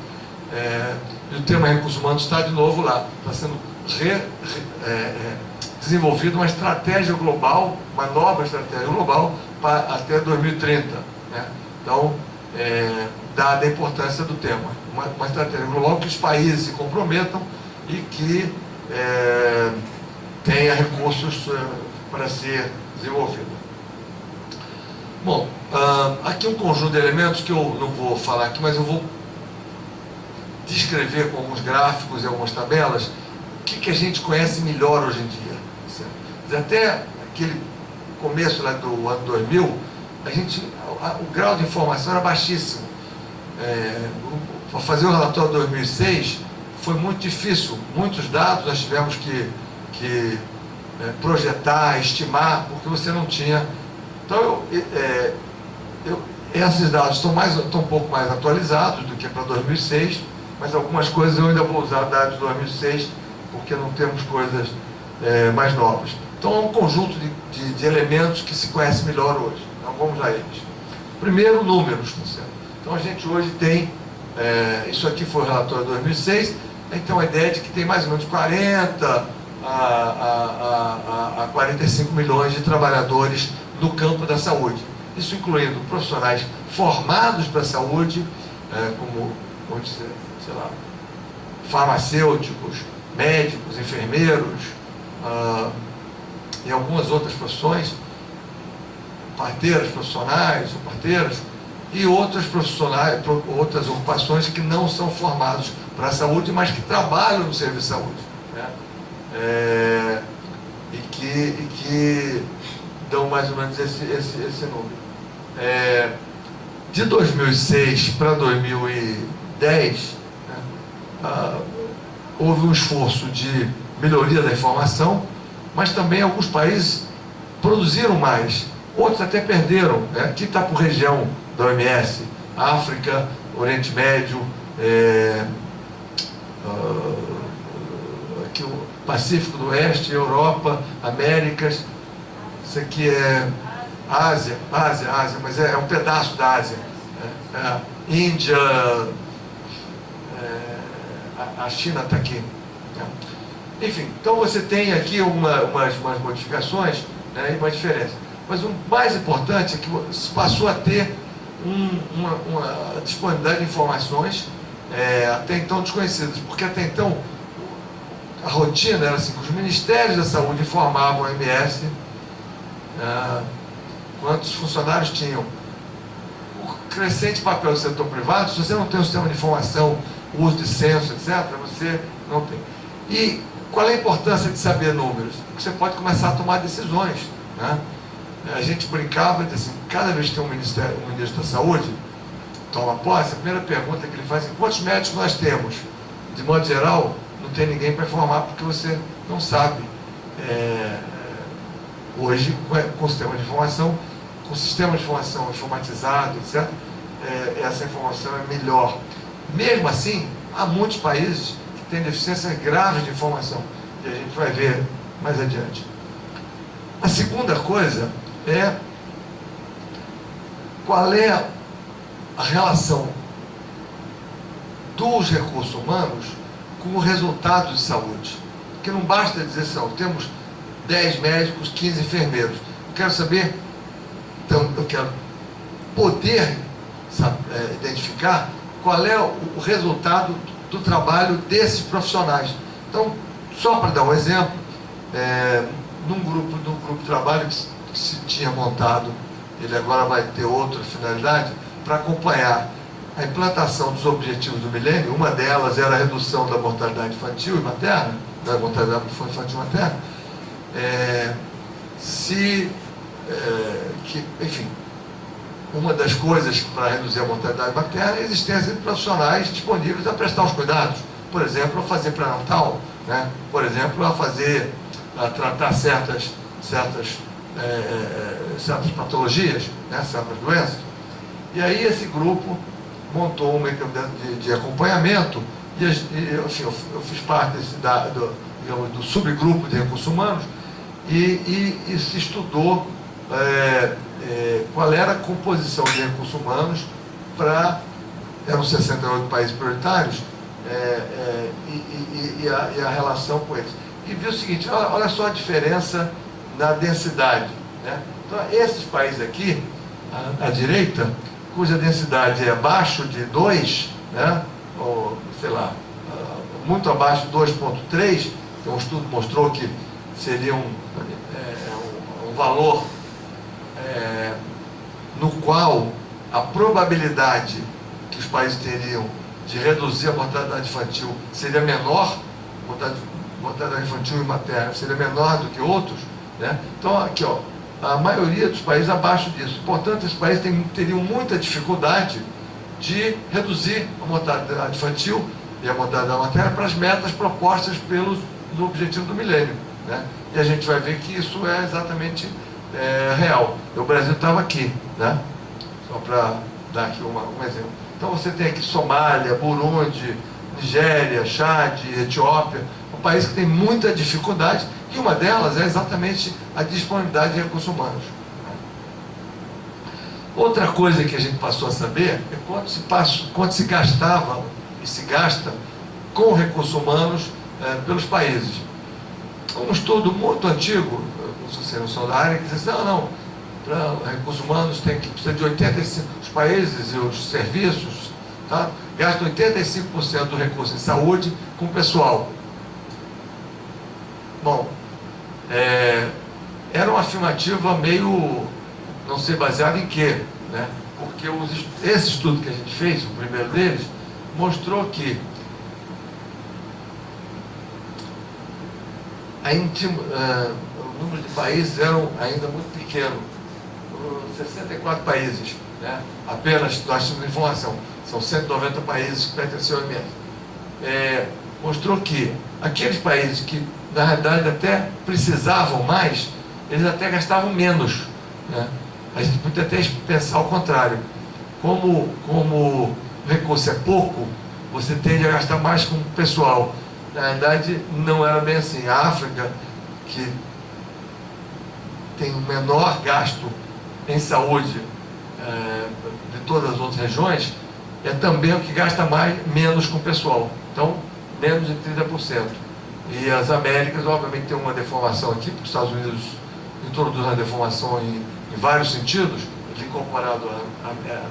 e o tema recursos humanos está de novo lá. Está sendo desenvolvida uma estratégia global, uma nova estratégia global para até 2030. Né? Então, dada a importância do tema, uma estratégia global que os países se comprometam e que tenha recursos para ser desenvolvida. Bom, aqui um conjunto de elementos que eu não vou falar aqui, mas eu vou descrever com alguns gráficos e algumas tabelas o que a gente conhece melhor hoje em dia. Certo? Até aquele começo lá do ano 2000, o grau de informação era baixíssimo. Para fazer o relatório de 2006 foi muito difícil, muitos dados nós tivemos que projetar, estimar, porque você não tinha. Então, esses dados estão um pouco mais atualizados do que para 2006, mas algumas coisas eu ainda vou usar dados de 2006, porque não temos coisas mais novas. Então, é um conjunto de elementos que se conhece melhor hoje. Então, vamos a eles. Primeiro, números. Então, a gente hoje tem, isso aqui foi o relatório de 2006, então a ideia é de que tem mais ou menos 40 a 45 milhões de trabalhadores no campo da saúde. Isso incluindo profissionais formados para a saúde, como, vamos dizer, sei lá, farmacêuticos, médicos, enfermeiros, e algumas outras profissões, parteiras profissionais ou parteiras, e outras profissionais, outras ocupações que não são formados para a saúde, mas que trabalham no serviço de saúde, né? E que dão mais ou menos esse número. De 2006 para 2010, né, houve um esforço de melhoria da informação, mas também alguns países produziram mais, outros até perderam, né? Aqui está por região da OMS, África, Oriente Médio, aqui o Pacífico do Oeste, Europa, Américas, isso aqui é Ásia, mas é um pedaço da Ásia, Índia, a China está aqui. Enfim, então você tem aqui umas modificações, né, e uma diferença. Mas o mais importante é que passou a ter uma disponibilidade de informações até então desconhecidas, porque até então a rotina era assim, que os ministérios da saúde informavam a OMS quantos funcionários tinham. O crescente papel do setor privado, se você não tem um sistema de informação, uso de censo, etc., você não tem. E qual é a importância de saber números? Porque você pode começar a tomar decisões, né? A gente brincava e disse assim, cada vez que tem um ministro da saúde toma posse, a primeira pergunta que ele faz é quantos médicos nós temos? De modo geral, não tem ninguém para informar, porque você não sabe Hoje, com o sistema de informação, com o sistema de informação informatizado, etc., essa informação é melhor. Mesmo assim, há muitos países que têm deficiências graves de informação, e a gente vai ver mais adiante. A segunda coisa é qual é a relação dos recursos humanos com o resultado de saúde. Porque não basta dizer assim, temos 10 médicos, 15 enfermeiros. Eu quero saber, então, eu quero poder identificar qual é o resultado do trabalho desses profissionais. Então, só para dar um exemplo, num grupo de trabalho que se tinha montado, ele agora vai ter outra finalidade, para acompanhar a implantação dos objetivos do milênio. Uma delas era a redução da mortalidade infantil e materna, da mortalidade infantil e materna, enfim, uma das coisas para reduzir a mortalidade materna é a existência de profissionais disponíveis a prestar os cuidados. Por exemplo, a fazer pré-natal, né? Por exemplo, a tratar certas patologias, né? Certas doenças. E aí esse grupo montou um mecanismo de acompanhamento e assim, eu fiz parte do subgrupo de recursos humanos e se estudou qual era a composição de recursos humanos eram 68 países prioritários, e a relação com eles. E viu o seguinte, olha só a diferença na densidade, né? Então, esses países aqui, à direita, cuja densidade é abaixo de 2, né? Ou, sei lá, muito abaixo de 2,3, que um estudo mostrou que seria um valor no qual a probabilidade que os países teriam de reduzir a mortalidade infantil seria menor, mortalidade infantil e materna seria menor do que outros, né? Então, aqui, a maioria dos países abaixo disso. Portanto, esses países teriam muita dificuldade de reduzir a mortalidade infantil e a mortalidade materna para as metas propostas no objetivo do milênio, né? E a gente vai ver que isso é exatamente real. O Brasil estava aqui, né? Só para dar aqui um exemplo. Então você tem aqui Somália, Burundi, Nigéria, Chad, Etiópia, um país que tem muita dificuldade, e uma delas é exatamente a disponibilidade de recursos humanos. Outra coisa que a gente passou a saber é quanto se gastava e se gasta com recursos humanos pelos países. Um estudo muito antigo, se você não são da área, que diz assim, não, para recursos humanos precisa de 85%, os países e os serviços, tá, gastam 85% do recurso em saúde com o pessoal. Bom, era uma afirmativa meio, não sei baseada em quê, né? Porque esse estudo que a gente fez, o primeiro deles, mostrou que o número de países eram ainda muito pequeno, 64 países, né? Apenas nós temos informação, são 190 países que pertencem ao OMS. Mostrou que aqueles países que na realidade até precisavam mais, eles até gastavam menos, né? A gente pode até pensar ao contrário. Como o recurso é pouco, você tende a gastar mais com o pessoal. Na realidade, não era bem assim. A África, que tem o menor gasto em saúde de todas as outras regiões, é também o que gasta menos com o pessoal. Então, menos de 30%. E as Américas, obviamente, tem uma deformação aqui, porque os Estados Unidos introduzem a deformação em vários sentidos, ele comparado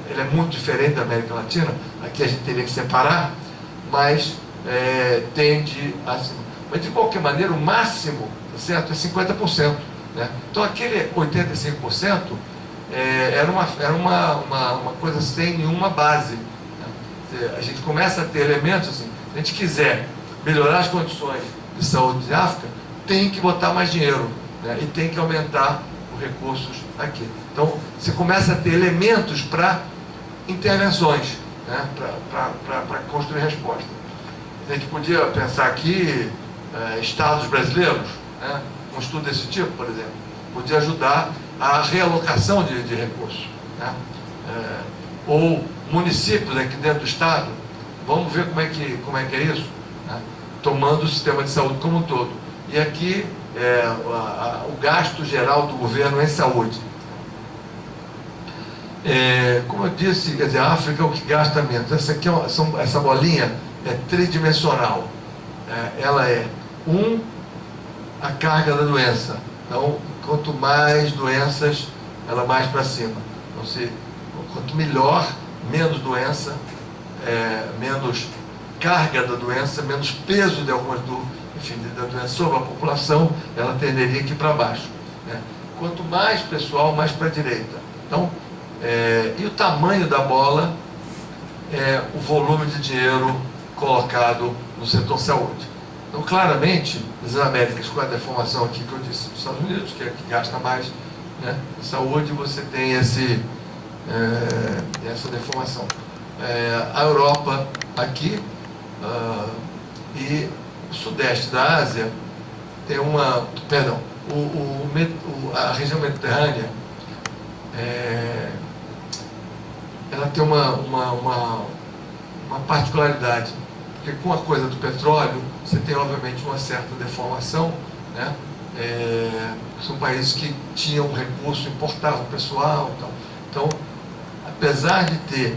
ele é muito diferente da América Latina, aqui a gente teria que separar, mas tende a... Mas, de qualquer maneira, o máximo, certo, é 50%. Né? Então, aquele 85% era uma coisa sem nenhuma base. Né? A gente começa a ter elementos assim, se a gente quiser melhorar as condições de saúde de África, tem que botar mais dinheiro, né? E tem que aumentar os recursos aqui. Então, você começa a ter elementos para intervenções, né? Para construir resposta. A gente podia pensar aqui estados brasileiros, né? Um estudo desse tipo, por exemplo. podia ajudar a realocação de recursos, né? Ou municípios aqui dentro do Estado, vamos ver como é que é isso, né? Tomando o sistema de saúde como um todo. E aqui o gasto geral do governo em saúde. Como eu disse, quer dizer, a África é o que gasta menos. Essa aqui essa bolinha é tridimensional. Ela é a carga da doença. Então, quanto mais doenças, ela mais para cima. Então, quanto melhor, menos doença, menos carga da doença, menos peso de algumas da doença sobre a população, ela tenderia aqui para baixo, né? Quanto mais pessoal, mais para a direita. Então, e o tamanho da bola é o volume de dinheiro colocado no setor saúde. Então, claramente, as Américas, com a deformação aqui que eu disse dos Estados Unidos, que é que gasta mais, né, em saúde, você tem essa deformação. A Europa aqui e o sudeste da Ásia tem a região mediterrânea, ela tem uma particularidade, porque com a coisa do petróleo, você tem obviamente uma certa deformação, né? São países que tinham recurso, importavam pessoal, então, apesar de ter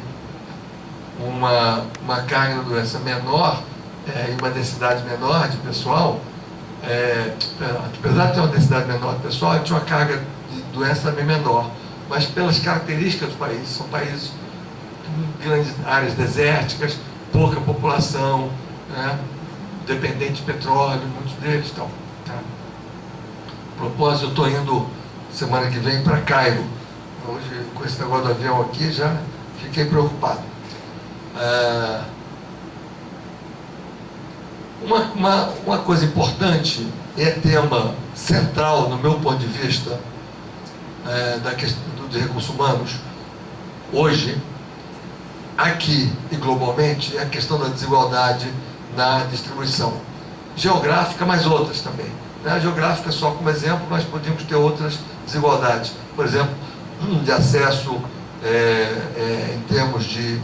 uma carga de doença menor e uma densidade menor de pessoal, apesar de ter uma densidade menor de pessoal, tinha uma carga de doença também menor, mas pelas características dos países, são países com grandes áreas desérticas, pouca população, né, dependente de petróleo, muitos deles estão. Tá? A propósito, eu estou indo semana que vem para Cairo. Hoje, com esse negócio do avião aqui, já fiquei preocupado. Uma coisa importante, tema central, no meu ponto de vista, da questão dos recursos humanos, hoje, aqui e globalmente, é a questão da desigualdade na distribuição geográfica, mas outras também. A geográfica, só como exemplo, nós podíamos ter outras desigualdades. Por exemplo, de acesso em termos de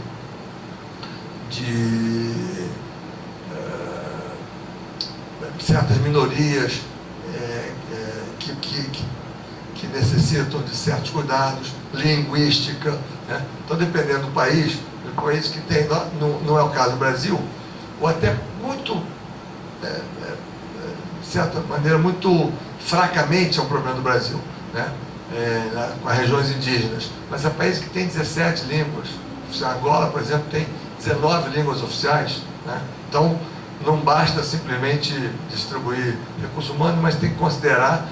certas minorias que necessitam de certos cuidados, linguística, né? Então, dependendo do país que tem, não é o caso do Brasil, ou até muito, de certa maneira, muito fracamente é um problema do Brasil, né? Com as regiões indígenas, mas é país que tem 17 línguas. Angola, por exemplo, tem 19 línguas oficiais, né? Então, não basta simplesmente distribuir recursos humanos, mas tem que considerar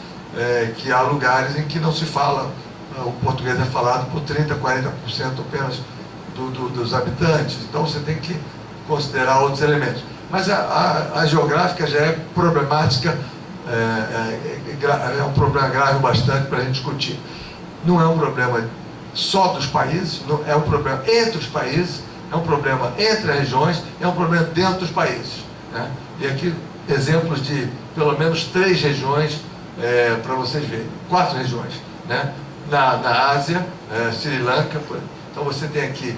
que há lugares em que não se fala, o português é falado por 30%, 40% apenas dos habitantes. Então, você tem que considerar outros elementos. Mas a geográfica já é problemática, é um problema grave bastante para a gente discutir. Não é um problema só dos países, não, é um problema entre os países, é um problema entre as regiões, é um problema dentro dos países, né? E aqui exemplos de pelo menos 3 regiões para vocês verem, 4 regiões, né? Na Ásia, Sri Lanka, então você tem aqui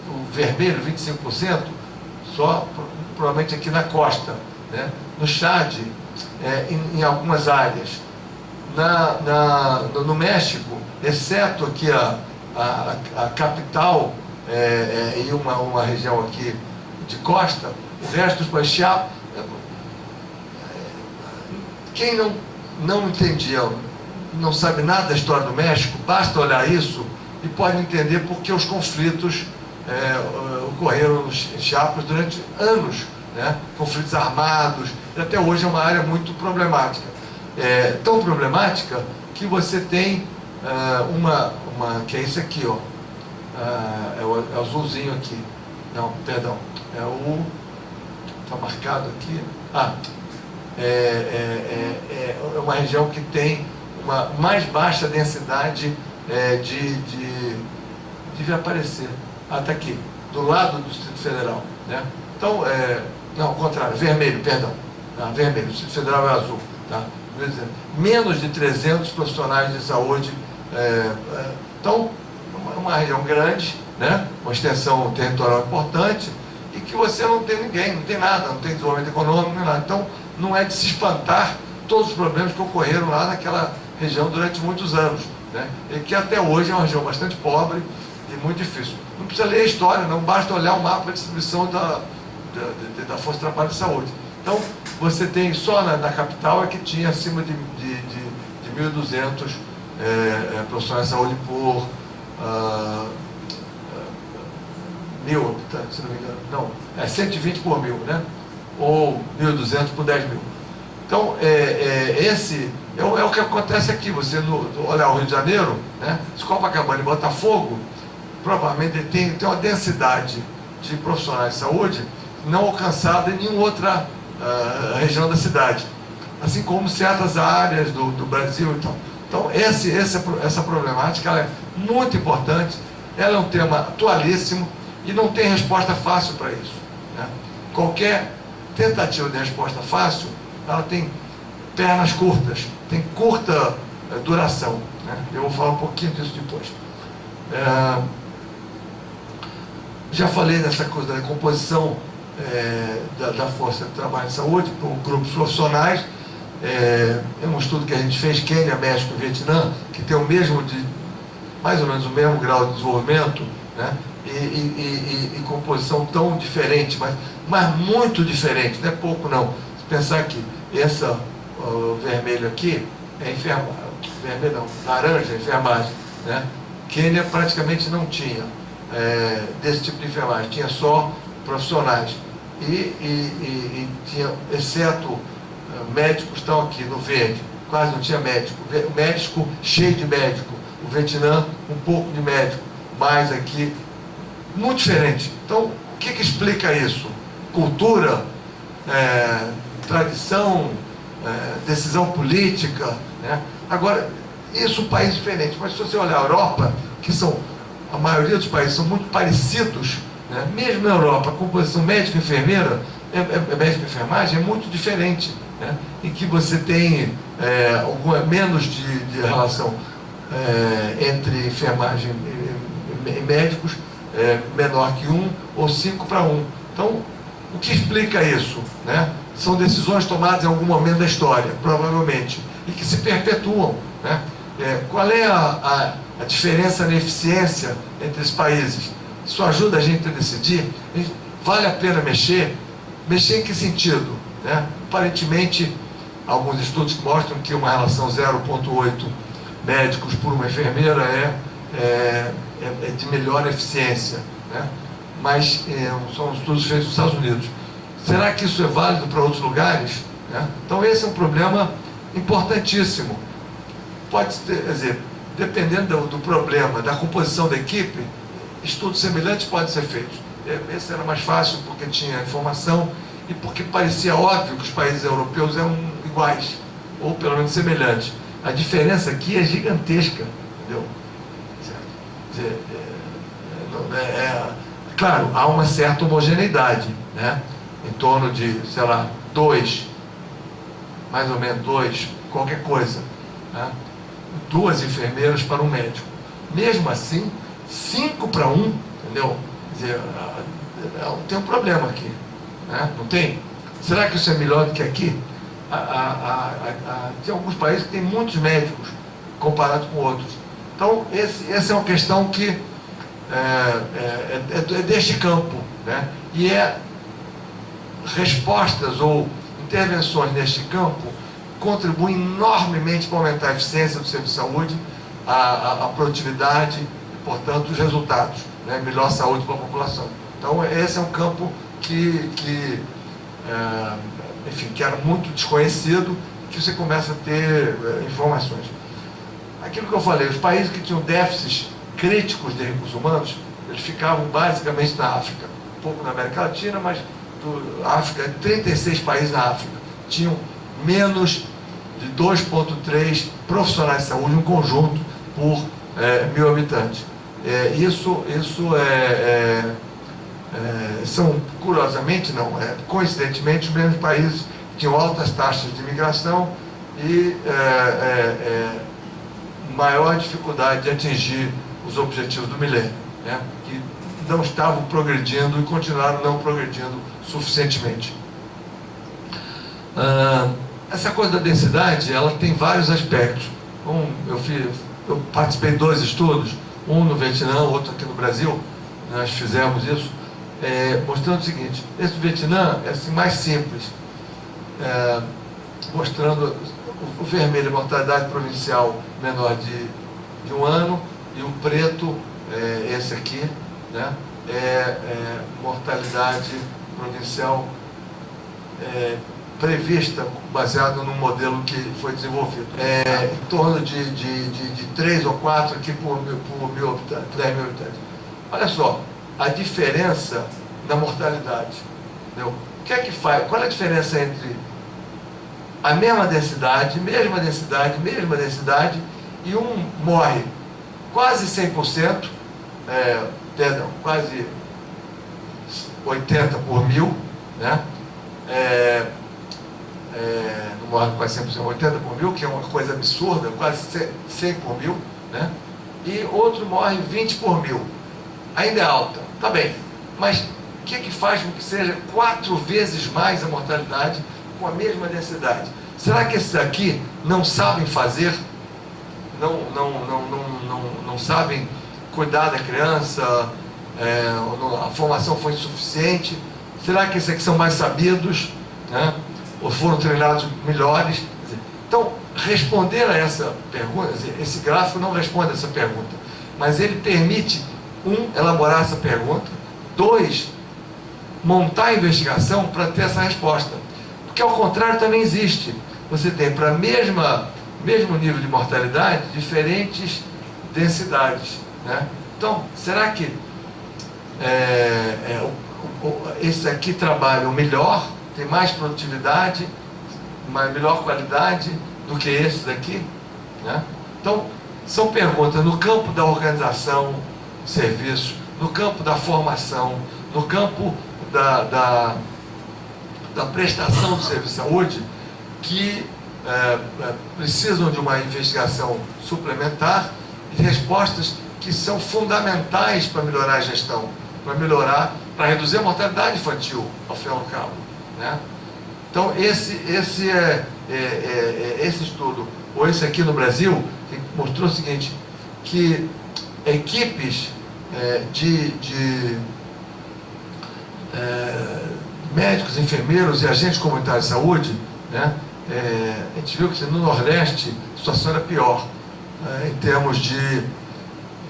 o vermelho, 25%, só provavelmente aqui na costa, né? No Chad, em algumas áreas, no México, exceto aqui a capital e uma região aqui de costa, o resto dos países, quem não entendia, não sabe nada da história do México, basta olhar isso e pode entender porque os conflitos ocorreram em Chiapas durante anos, né? Conflitos armados, e até hoje é uma área muito problemática. Tão problemática que você tem que é isso aqui, ó, é o azulzinho aqui, não, perdão, está marcado aqui, é uma região que tem uma mais baixa densidade devia aparecer, está aqui, do lado do Distrito Federal, né? Então, não, ao contrário, vermelho, perdão, vermelho, o Distrito Federal é azul, tá? menos de 300 profissionais de saúde. Então, uma região grande, né? Uma extensão territorial importante, e que você não tem ninguém, não tem nada, não tem desenvolvimento econômico, nem nada. Então, não é de se espantar todos os problemas que ocorreram lá naquela região durante muitos anos, né? E que até hoje é uma região bastante pobre e muito difícil. Não precisa ler a história, não basta olhar o mapa de distribuição da Força de Trabalho de Saúde. Então, você tem só na capital é que tinha acima de 1.200 profissionais de saúde por 1.000 habitantes, se não me engano. Não, 120 por 1.000, né? Ou 1.200 por 10.000. Então, esse é o que acontece aqui. Você olhar o Rio de Janeiro, né? Copacabana e Botafogo, provavelmente tem uma densidade de profissionais de saúde não alcançada em nenhuma outra região da cidade, assim como certas áreas do Brasil e tal. Então, essa problemática ela é muito importante, ela é um tema atualíssimo e não tem resposta fácil para isso, né? Qualquer tentativa de resposta fácil, ela tem pernas curtas, tem curta duração, né? Eu vou falar um pouquinho disso depois. Já falei dessa coisa da composição da Força de Trabalho de Saúde por grupos profissionais. É um estudo que a gente fez, Quênia, México e Vietnã, que tem mais ou menos o mesmo grau de desenvolvimento, né? E composição tão diferente, mas muito diferente, não é pouco não. Se pensar que o vermelho aqui é enfermagem, vermelho não, laranja é enfermagem, né? Quênia praticamente não tinha desse tipo de enfermagem, tinha só profissionais. E tinha, exceto médicos, estão aqui no verde, quase não tinha médico. O México cheio de médico, o Vietnã um pouco de médico, mas aqui muito diferente. Então, o que explica isso? Cultura, tradição, decisão política, né? Agora, isso país diferente, mas se você olhar a Europa, a maioria dos países são muito parecidos, né? Mesmo na Europa, a composição médico-enfermeira, médico e enfermagem é muito diferente, né? Em que você tem menos de relação entre enfermagem e médicos, menor que 1 ou 5 para 1. Então, o que explica isso, né? São decisões tomadas em algum momento da história, provavelmente, e que se perpetuam, né? Qual é a diferença na eficiência entre os países? Isso ajuda a gente a decidir. Vale a pena mexer? Mexer em que sentido, né? Aparentemente, alguns estudos mostram que uma relação 0,8 médicos por uma enfermeira é de melhor eficiência, né? Mas são estudos feitos nos Estados Unidos. Será que isso é válido para outros lugares, né? Então, esse é um problema importantíssimo. Pode ter, quer dizer, dependendo do problema, da composição da equipe, estudos semelhantes podem ser feitos. Esse era mais fácil porque tinha informação e porque parecia óbvio que os países europeus eram iguais, ou pelo menos semelhantes. A diferença aqui é gigantesca, entendeu? Claro, há uma certa homogeneidade, né? Em torno de, sei lá, 2, mais ou menos 2, qualquer coisa, né? 2 enfermeiras para um médico. Mesmo assim, 5 para 1, entendeu? Quer dizer, tem um problema aqui, né? Não tem? Será que isso é melhor do que aqui? Tem alguns países que têm muitos médicos comparado com outros. Então, essa é uma questão que é deste campo, né? E respostas ou intervenções neste campo contribuem enormemente para aumentar a eficiência do serviço de saúde, a produtividade e, portanto, os resultados, né? Melhor saúde para a população. Então, esse é um campo que era muito desconhecido, que você começa a ter informações. Aquilo que eu falei, os países que tinham déficits críticos de recursos humanos, eles ficavam basicamente na África, um pouco na América Latina, mas África, 36 países na África tinham menos de 2,3 profissionais de saúde, um conjunto por 1.000 habitantes. São, curiosamente, não, coincidentemente, os mesmos países que tinham altas taxas de imigração e maior dificuldade de atingir os objetivos do milênio, né? Que não estavam progredindo e continuaram não progredindo suficientemente. Essa coisa da densidade, ela tem vários aspectos. Eu participei de 2 estudos, um no Vietnã, outro aqui no Brasil. Nós fizemos isso, mostrando o seguinte: esse do Vietnã é assim, mais simples, mostrando o vermelho, mortalidade provincial menor de 1 ano, e o preto, esse aqui, né, mortalidade provincial prevista, baseado num modelo que foi desenvolvido. Em torno de 3 ou 4 aqui por 1000 habitantes. Olha só, a diferença na mortalidade. Entendeu? O que é que faz? Qual é a diferença entre a mesma densidade, e um morre quase 100%, quase 80 por 1000, né? Não morre quase 100%, 80 por 1000, que é uma coisa absurda, quase 100 por 1000, né? E outro morre 20 por 1000. Ainda é alta, tá bem, mas o que é que faz com que seja 4 vezes mais a mortalidade com a mesma densidade? Será que esses aqui não sabem fazer, não sabem cuidar da criança, a formação foi insuficiente? Será que esses aqui são mais sabidos, né? Ou foram treinados melhores? Então, responder a essa pergunta, esse gráfico não responde a essa pergunta, mas ele permite, elaborar essa pergunta, 2, montar a investigação para ter essa resposta. Porque ao contrário também existe. Você tem para mesmo nível de mortalidade, diferentes densidades, né? Então, será que esses aqui trabalham melhor, tem mais produtividade, melhor qualidade do que esses daqui, né? Então, são perguntas no campo da organização de serviços, no campo da formação, no campo da prestação do serviço de saúde, que precisam de uma investigação suplementar e respostas que são fundamentais para melhorar a gestão, para reduzir a mortalidade infantil, ao fim e ao cabo, né? Então, esse estudo, ou esse aqui no Brasil, que mostrou o seguinte, que equipes de médicos, enfermeiros e agentes comunitários de saúde, né, a gente viu que no Nordeste a situação era pior, em termos de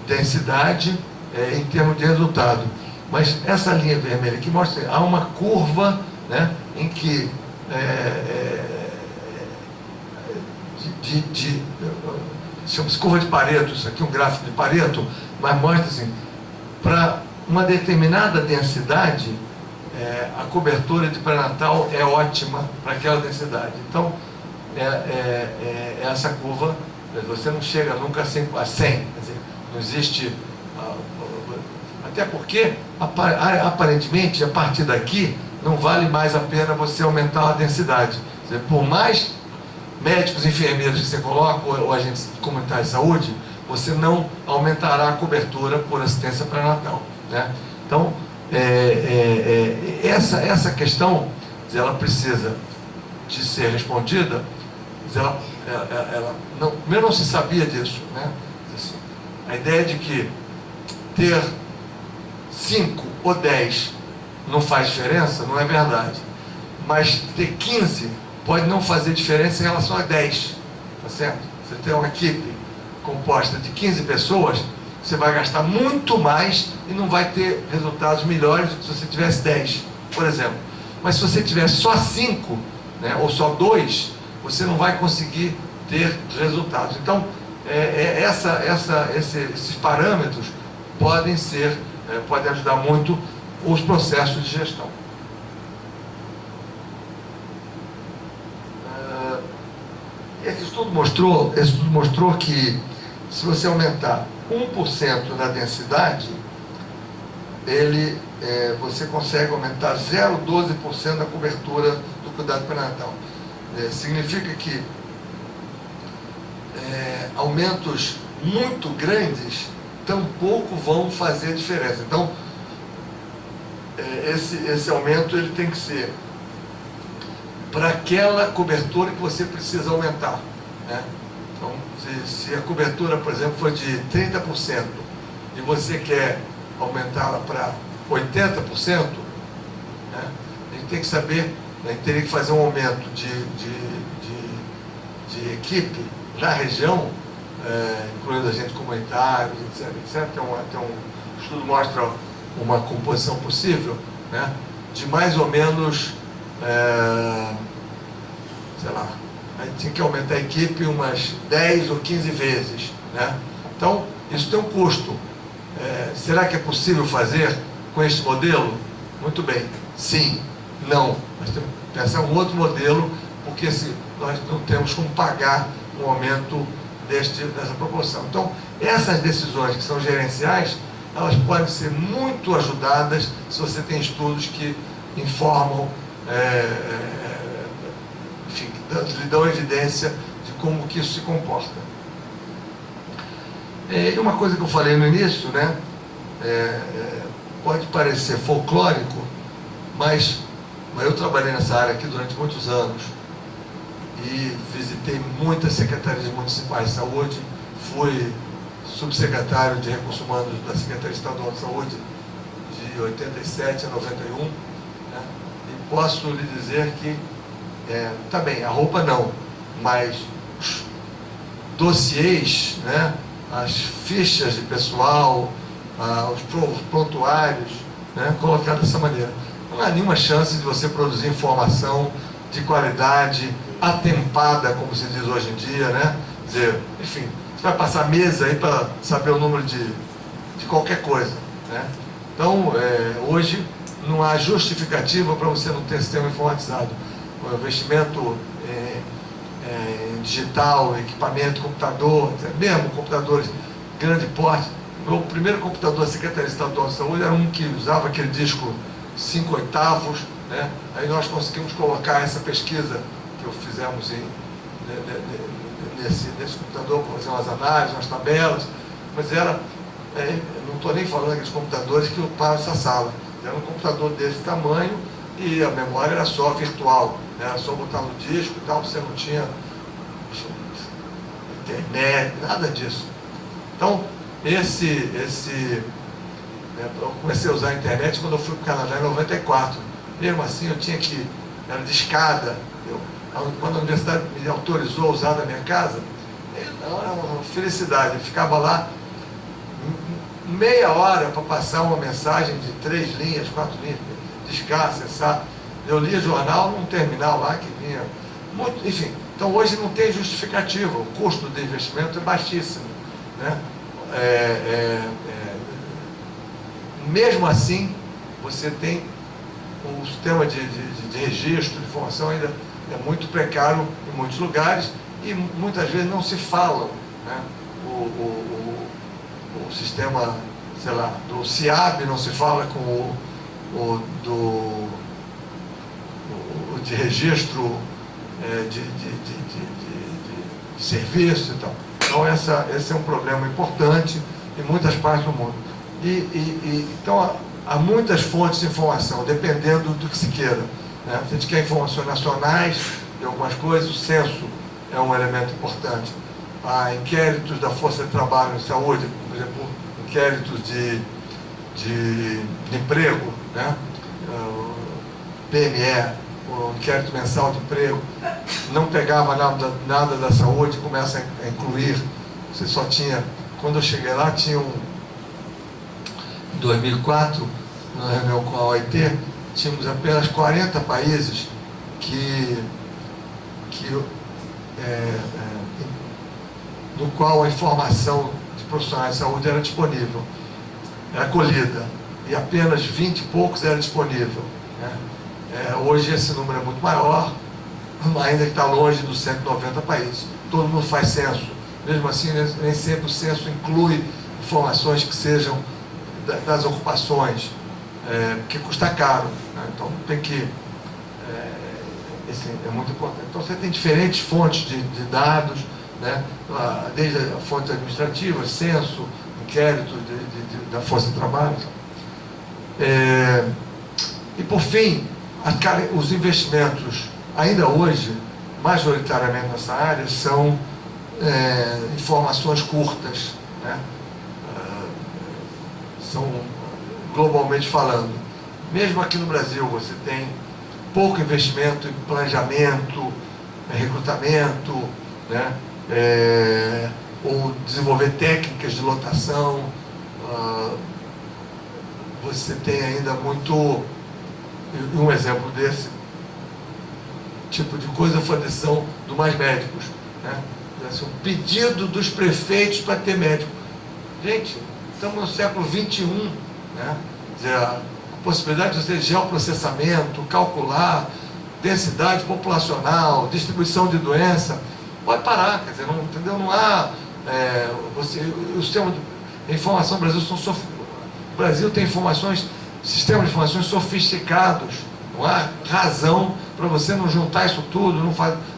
densidade, em termos de resultado. Mas essa linha vermelha aqui mostra que há uma curva, né, em que chama-se curva de Pareto, isso aqui é um gráfico de Pareto, mas mostra assim, para uma determinada densidade, a cobertura de pré-natal é ótima para aquela densidade. Então, essa curva, você não chega nunca a 100, quer dizer, não existe, até porque, aparentemente, a partir daqui, não vale mais a pena você aumentar a densidade. Quer dizer, por mais médicos, enfermeiros que você coloca, ou agentes comunitários de saúde, você não aumentará a cobertura por assistência pré-natal, né? Então, essa questão, ela precisa de ser respondida, primeiro não se sabia disso, né? A ideia de que ter 5 ou 10 não faz diferença, não é verdade. Mas ter 15 pode não fazer diferença em relação a 10, tá certo? Você tem uma equipe composta de 15 pessoas, você vai gastar muito mais e não vai ter resultados melhores do que se você tivesse 10, por exemplo. Mas se você tiver só 5, né, ou só 2, você não vai conseguir ter resultados. Então, esses parâmetros podem ajudar muito os processos de gestão. Esse estudo mostrou que se você aumentar 1% na densidade, você consegue aumentar 0,12% da cobertura do cuidado pré-natal. Significa que aumentos muito grandes tampouco vão fazer diferença. Então, esse aumento ele tem que ser para aquela cobertura que você precisa aumentar, né? Então, se a cobertura, por exemplo, for de 30% e você quer aumentá-la para 80%, né? A gente tem que saber, a gente teria que fazer um aumento de equipe na região, incluindo agentes comunitários, etc. O estudo mostra uma composição possível, né, de mais ou menos, sei lá, a gente tinha que aumentar a equipe umas 10 ou 15 vezes, né? Então, isso tem um custo. Será que é possível fazer com este modelo? Muito bem, sim, não. Nós temos que pensar um outro modelo, porque nós não temos como pagar um aumento dessa proporção. Então, essas decisões que são gerenciais, elas podem ser muito ajudadas se você tem estudos que informam, enfim, lhe dão evidência de como que isso se comporta. E uma coisa que eu falei no início, né, pode parecer folclórico, mas eu trabalhei nessa área aqui durante muitos anos e visitei muitas secretarias municipais de saúde, fui subsecretário de Recursos Humanos da Secretaria Estadual de Saúde de 87 a 91, né? E posso lhe dizer que, tá bem, a roupa não, mas os dossiês, né, as fichas de pessoal, os prontuários, né, colocados dessa maneira. Não há nenhuma chance de você produzir informação de qualidade atempada, como se diz hoje em dia, né? Quer dizer, enfim, você vai passar meses aí para saber o número de qualquer coisa, né? Então, hoje não há justificativa para você não ter sistema informatizado. O investimento em digital, equipamento, computador, mesmo computadores de grande porte. O meu primeiro computador da Secretaria Estadual de Saúde era um que usava aquele disco 5/8, né? Aí nós conseguimos colocar essa pesquisa que fizemos nesse computador para fazer umas análises, umas tabelas, mas era, não estou nem falando daqueles computadores que ocupavam essa sala, era um computador desse tamanho e a memória era só virtual, né? Era só botar no disco e tal, você não tinha internet, nada disso. Então, eu comecei a usar a internet quando eu fui para o Canadá em 94. Mesmo assim, eu tinha que, era de escada. Quando a universidade me autorizou a usar na minha casa, era uma felicidade. Eu ficava lá meia hora para passar uma mensagem de 3 linhas, 4 linhas, discar, acessar. Eu lia jornal num terminal lá que vinha muito, enfim. Então hoje não tem justificativa, o custo do investimento é baixíssimo, né? Mesmo assim, você tem o sistema de registro, de informação ainda é muito precário em muitos lugares e muitas vezes não se falam, né? O sistema, sei lá, do CIAB não se fala com o de registro de serviço e tal. Então esse é um problema importante em muitas partes do mundo. Então há muitas fontes de informação, dependendo do que se queira, né? Se a gente quer informações nacionais de algumas coisas, o censo é um elemento importante. Há inquéritos da Força de Trabalho em Saúde, por exemplo, inquéritos de emprego, né? PME, o inquérito mensal de emprego, não pegava nada da saúde, começa a incluir. Você só tinha, quando eu cheguei lá, tinha em 2004, na reunião com a OIT, tínhamos apenas 40 países no qual a informação de profissionais de saúde era disponível, era colhida, e apenas 20 e poucos era disponível, né? Hoje esse número é muito maior, ainda que está longe dos 190 países. Todo mundo faz censo, mesmo assim nem sempre o censo inclui informações que sejam das ocupações, porque custa caro, né? Então tem que, é muito importante. Então você tem diferentes fontes de dados, né? Desde a fonte administrativa, censo, inquérito da força de trabalho. E, por fim, os investimentos, ainda hoje, majoritariamente nessa área, são informações curtas, né? São, globalmente falando. Mesmo aqui no Brasil, você tem pouco investimento em planejamento, recrutamento, né? Ou desenvolver técnicas de lotação. Você tem ainda muito, um exemplo desse tipo de coisa foi a decisão do Mais Médicos, né? Assim, um pedido dos prefeitos para ter médico. Gente, estamos no século XXI, né? Quer dizer, a possibilidade de fazer geoprocessamento, calcular densidade populacional, distribuição de doença, pode parar, quer dizer, não, entendeu? Não há, o sistema de informação do Brasil o Brasil tem sistemas de informações sofisticados, não há razão para você não juntar isso tudo,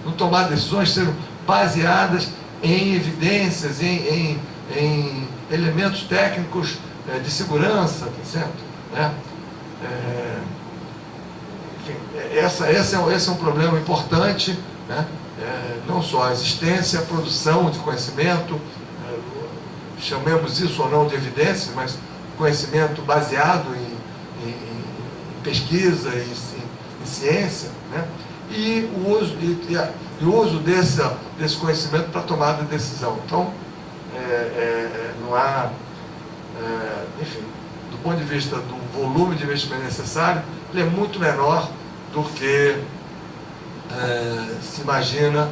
não tomar decisões que sejam baseadas em evidências, em elementos técnicos de segurança, tá certo? Né? Enfim, esse é um problema importante, né? Não só a existência, a produção de conhecimento, chamemos isso ou não de evidência, mas conhecimento baseado em pesquisa, em ciência, né? E o uso desse conhecimento para tomada de decisão. Então, não há, enfim, do ponto de vista do volume de investimento necessário, ele é muito menor do que se imagina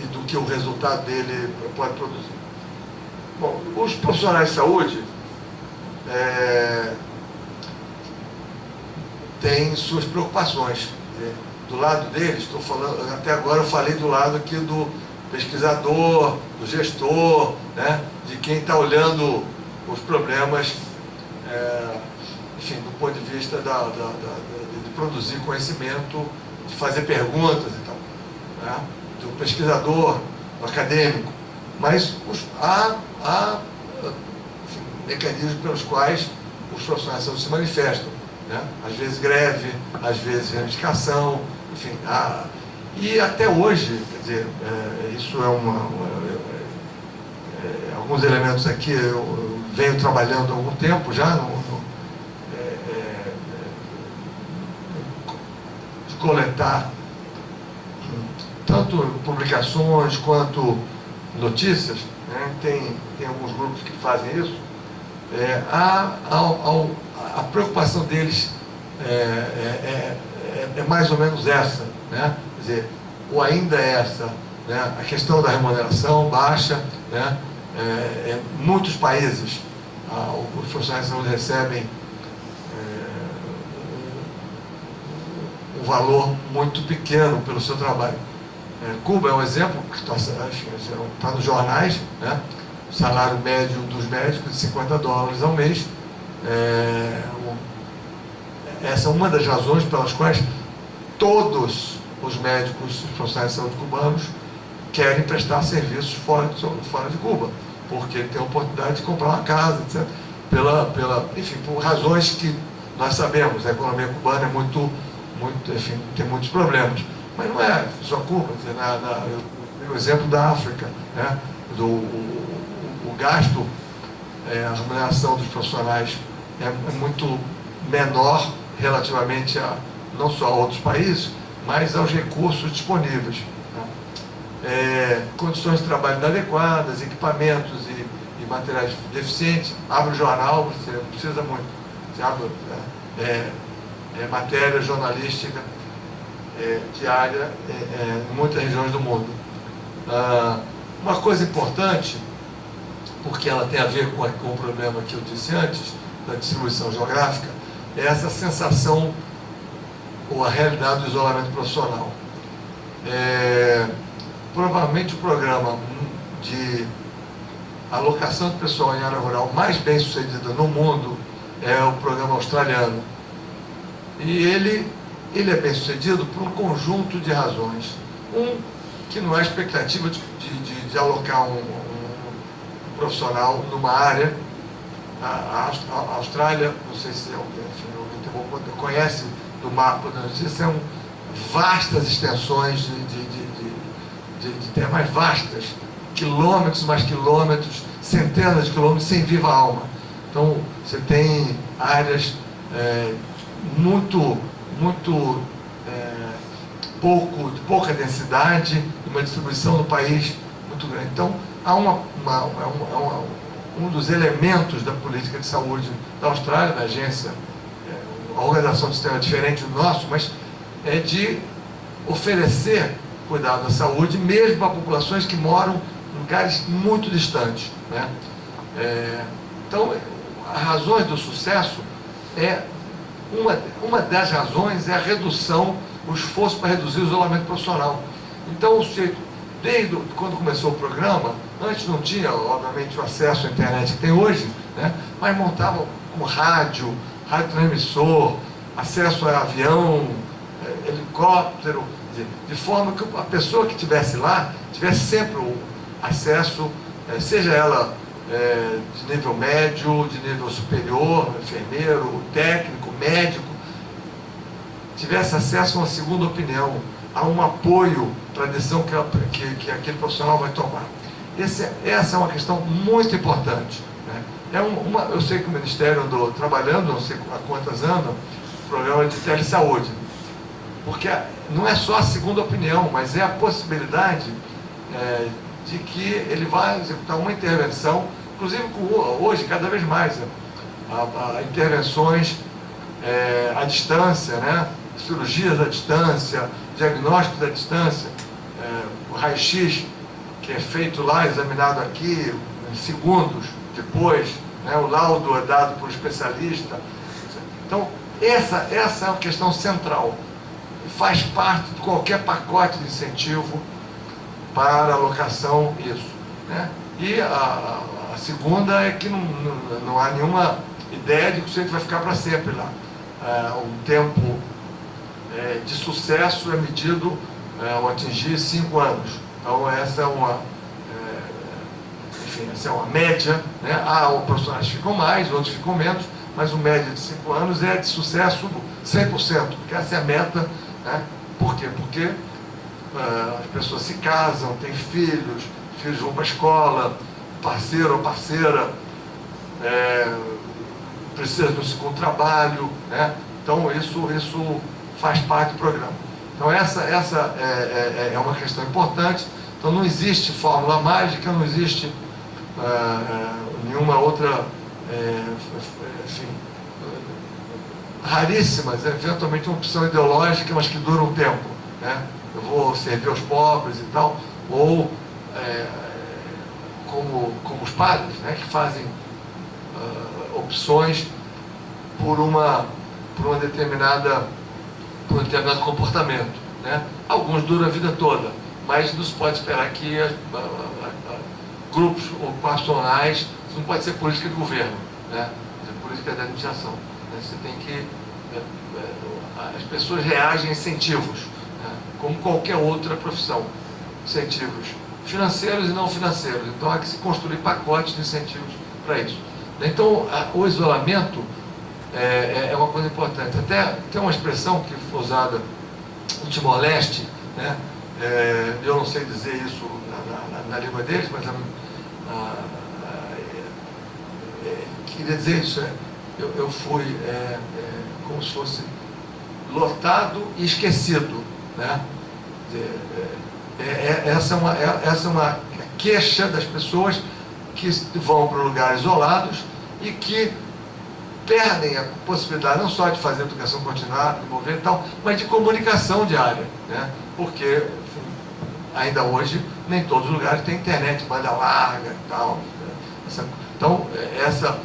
e do que o resultado dele pode produzir. Bom, os profissionais de saúde têm suas preocupações. Do lado deles, estou falando, até agora eu falei do lado aqui do pesquisador, do gestor, né, de quem está olhando os problemas, enfim, do ponto de vista de produzir conhecimento, de fazer perguntas e tal, né, do pesquisador, do acadêmico. Mas há enfim, mecanismos pelos quais os profissionais de saúde se manifestam, né? Às vezes greve, às vezes reivindicação, enfim. E até hoje, quer dizer, isso alguns elementos aqui eu venho trabalhando há algum tempo já, de coletar tanto publicações quanto notícias, né? Tem alguns grupos que fazem isso. A preocupação deles é mais ou menos essa, né? Quer dizer, ou ainda é essa, né? A questão da remuneração baixa, né? Em muitos países, os profissionais de saúde recebem um valor muito pequeno pelo seu trabalho. Cuba é um exemplo que está nos jornais, né? O salário médio dos médicos de $50 ao mês. Essa é uma das razões pelas quais todos os médicos, os profissionais de saúde cubanos, querem prestar serviços fora de Cuba, porque tem a oportunidade de comprar uma casa, etc. Enfim, por razões que nós sabemos, a economia cubana enfim, tem muitos problemas. Mas não é só Cuba, eu tenho o exemplo da África, né? O gasto, a remuneração dos profissionais é muito menor relativamente não só a outros países, mas aos recursos disponíveis, né? Condições de trabalho inadequadas, equipamentos e materiais deficientes. Abre o jornal, você não precisa muito. Você abre matéria jornalística diária em muitas regiões do mundo. Uma coisa importante, porque ela tem a ver com o problema que eu disse antes, da distribuição geográfica, é essa sensação ou a realidade do isolamento profissional. Provavelmente o programa de alocação de pessoal em área rural mais bem sucedido no mundo é o programa australiano. E ele é bem sucedido por um conjunto de razões. que não há expectativa de alocar um profissional numa área. A Austrália, não sei se alguém conhece do mapa da notícia, são vastas extensões de terras vastas, quilômetros mais quilômetros, centenas de quilômetros sem viva alma. Então, você tem áreas de pouca densidade e uma distribuição do país muito grande. Então, há um dos elementos da política de saúde da Austrália, da agência, a organização do sistema é diferente do nosso, mas é de oferecer cuidado à saúde, mesmo para populações que moram em lugares muito distantes, né? Então, as razões do sucesso uma das razões é a redução, o esforço para reduzir o isolamento profissional. Então, o sujeito, desde quando começou o programa, antes não tinha, obviamente, o acesso à internet que tem hoje, né? Mas montava com rádio transmissor, acesso a avião, helicóptero, de forma que a pessoa que estivesse lá tivesse sempre o acesso, seja ela de nível médio, de nível superior, enfermeiro, técnico, médico, tivesse acesso a uma segunda opinião, a um apoio para a decisão que aquele profissional vai tomar. Essa é uma questão muito importante, né? Eu sei que o Ministério andou trabalhando, não sei há quantas anos, o programa de telesaúde, porque não é só a segunda opinião, mas é a possibilidade de que ele vai executar uma intervenção, inclusive hoje, cada vez mais, intervenções à distância, né? Cirurgias à distância, diagnósticos à distância, o raio-x, que é feito lá, examinado aqui, em segundos depois, né? O laudo é dado por um especialista. Então, essa é uma questão central, faz parte de qualquer pacote de incentivo para alocação isso, né? E a segunda é que não há nenhuma ideia de que o sujeito vai ficar para sempre lá. O tempo de sucesso é medido ao atingir 5 anos. Então, essa é uma média, né? Profissionais ficam mais, outros ficam menos, mas o média de 5 anos é de sucesso 100%, porque essa é a meta, né? Por quê? Porque as pessoas se casam, têm filhos vão para a escola, parceiro ou parceira precisa de um segundo trabalho, né? Então, isso faz parte do programa. Então, essa é uma questão importante. Então, não existe fórmula mágica, não existe nenhuma outra, raríssimas, eventualmente uma opção ideológica, mas que dura um tempo, né? Eu vou servir aos pobres e tal, ou como os padres, né, que fazem opções por um determinado comportamento, né? Alguns duram a vida toda, mas não se pode esperar que grupos ocupacionais, isso não pode ser política de governo, né? É política de administração, né? Você tem que as pessoas reagem a incentivos, né? Como qualquer outra profissão, incentivos financeiros e não financeiros. Então há que se construir pacotes de incentivos para isso. Então o isolamento é uma coisa importante. Até tem uma expressão que foi usada no Timor-Leste, né? Eu não sei dizer isso na língua deles, mas queria dizer isso. Eu fui como se fosse lotado e esquecido, né? Essa é uma queixa das pessoas que vão para lugares isolados e que perdem a possibilidade não só de fazer educação continuada, de desenvolver e tal, mas de comunicação diária, né? Porque, enfim, ainda hoje, nem todos os lugares têm internet, banda larga e tal. Então, essa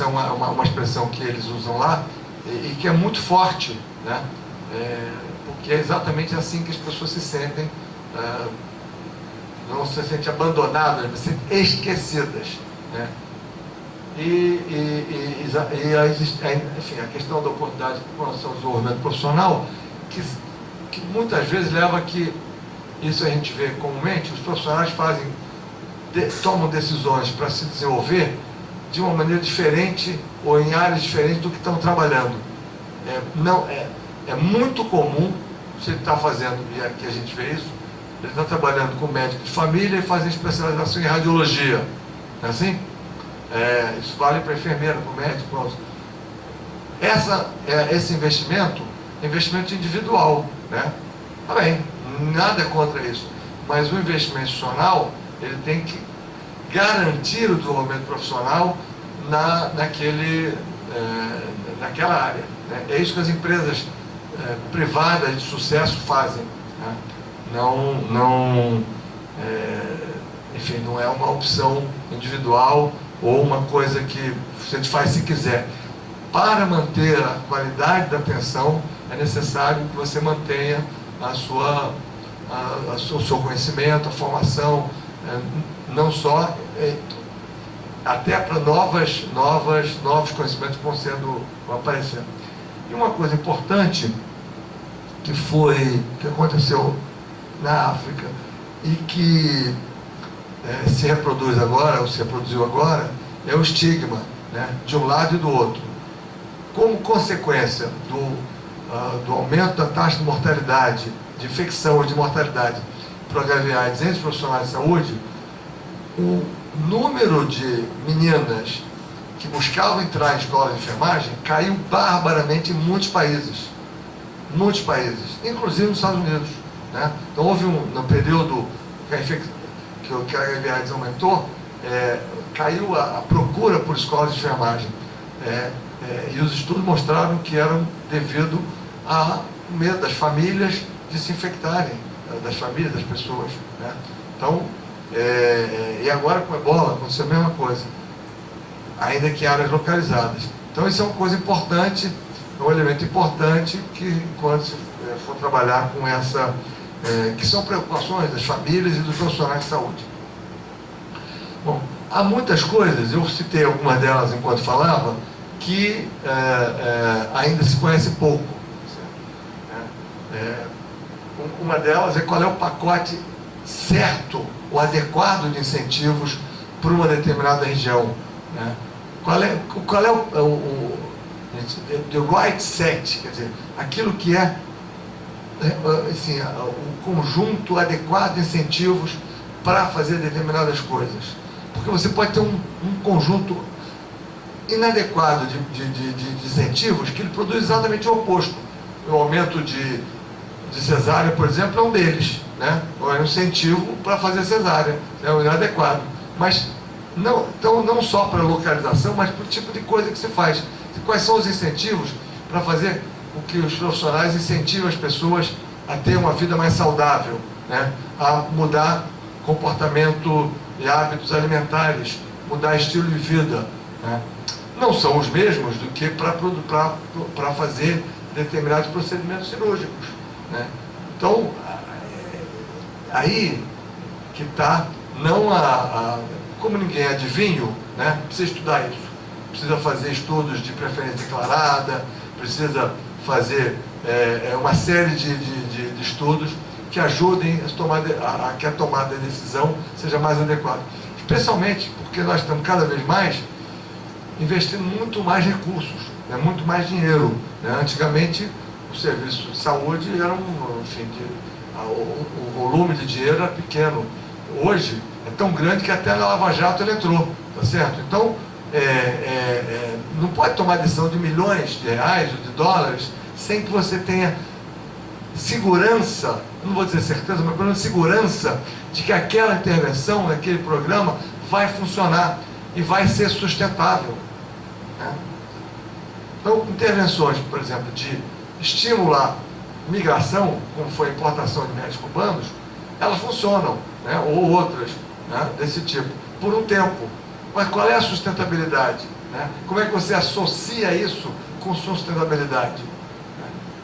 é uma expressão que eles usam lá e que é muito forte, né? Porque é exatamente assim que as pessoas se sentem, não se sentem abandonadas, mas se sentem esquecidas, né? Enfim, a questão da oportunidade de promoção do desenvolvimento profissional, que muitas vezes leva a que isso a gente vê comumente, os profissionais tomam decisões para se desenvolver de uma maneira diferente ou em áreas diferentes do que estão trabalhando. É muito comum, se ele está fazendo, e aqui a gente vê isso, ele está trabalhando com médico de família e fazendo especialização em radiologia. Não é assim? Isso vale para enfermeira, para o médico. Esse investimento é investimento individual, né? Tá bem, nada contra isso. Mas o investimento institucional, ele tem que garantir o desenvolvimento profissional naquela área, né? É isso que as empresas privadas de sucesso fazem, né? Enfim, não é uma opção individual ou uma coisa que a gente faz se quiser. Para manter a qualidade da atenção, é necessário que você mantenha o seu conhecimento, a formação, não só, até para novos conhecimentos que vão aparecendo. E uma coisa importante que aconteceu na África e que se reproduz agora, ou se reproduziu agora, é o estigma, né, de um lado e do outro. Como consequência do aumento da taxa de mortalidade, de infecção ou de mortalidade por HIV/AIDS entre os profissionais de saúde, o número de meninas que buscavam entrar em escola de enfermagem caiu barbaramente em muitos países, inclusive nos Estados Unidos, né? Então houve no período que a HIV/AIDS aumentou, caiu a procura por escolas de enfermagem, e os estudos mostraram que eram devido ao medo das famílias de se infectarem, das famílias, das pessoas, né? Então, e agora com a Ebola aconteceu a mesma coisa, ainda que em áreas localizadas. Então isso é uma coisa importante, é um elemento importante que quando se for trabalhar com que são preocupações das famílias e dos profissionais de saúde. Bom, há muitas coisas, eu citei algumas delas enquanto falava, que ainda se conhece pouco. Uma delas é qual é o pacote certo, o adequado de incentivos para uma determinada região, né? Qual é o the right set, quer dizer, aquilo que assim, o conjunto adequado de incentivos para fazer determinadas coisas. Porque você pode ter um conjunto inadequado de incentivos que ele produz exatamente o oposto. O aumento de cesárea, por exemplo, é um deles, né? Ou é um incentivo para fazer cesárea, é um inadequado. Mas então, não só para a localização, mas para o tipo de coisa que se faz. Quais são os incentivos para fazer com que os profissionais incentivem as pessoas a ter uma vida mais saudável, né? A mudar comportamento e hábitos alimentares, mudar estilo de vida, né? Não são os mesmos do que para fazer determinados procedimentos cirúrgicos, né? Então, aí que está, como ninguém é adivinho, né? Precisa estudar isso, precisa fazer estudos de preferência declarada, precisa fazer uma série de estudos que ajudem a que a tomada de decisão seja mais adequada. Especialmente porque nós estamos cada vez mais investindo muito mais recursos, né? Muito mais dinheiro, né? Antigamente, o serviço de saúde era o volume de dinheiro era pequeno. Hoje é tão grande que até na Lava Jato ele entrou, tá certo? Então, não pode tomar decisão de milhões de reais ou de dólares sem que você tenha segurança, não vou dizer certeza, mas pelo menos segurança de que aquela intervenção, aquele programa vai funcionar e vai ser sustentável, né? Então, intervenções, por exemplo, de estimular migração, como foi a importação de médicos cubanos, elas funcionam, né? Ou outras, né? Desse tipo, por um tempo. Mas qual é a sustentabilidade, né? Como é que você associa isso com sustentabilidade?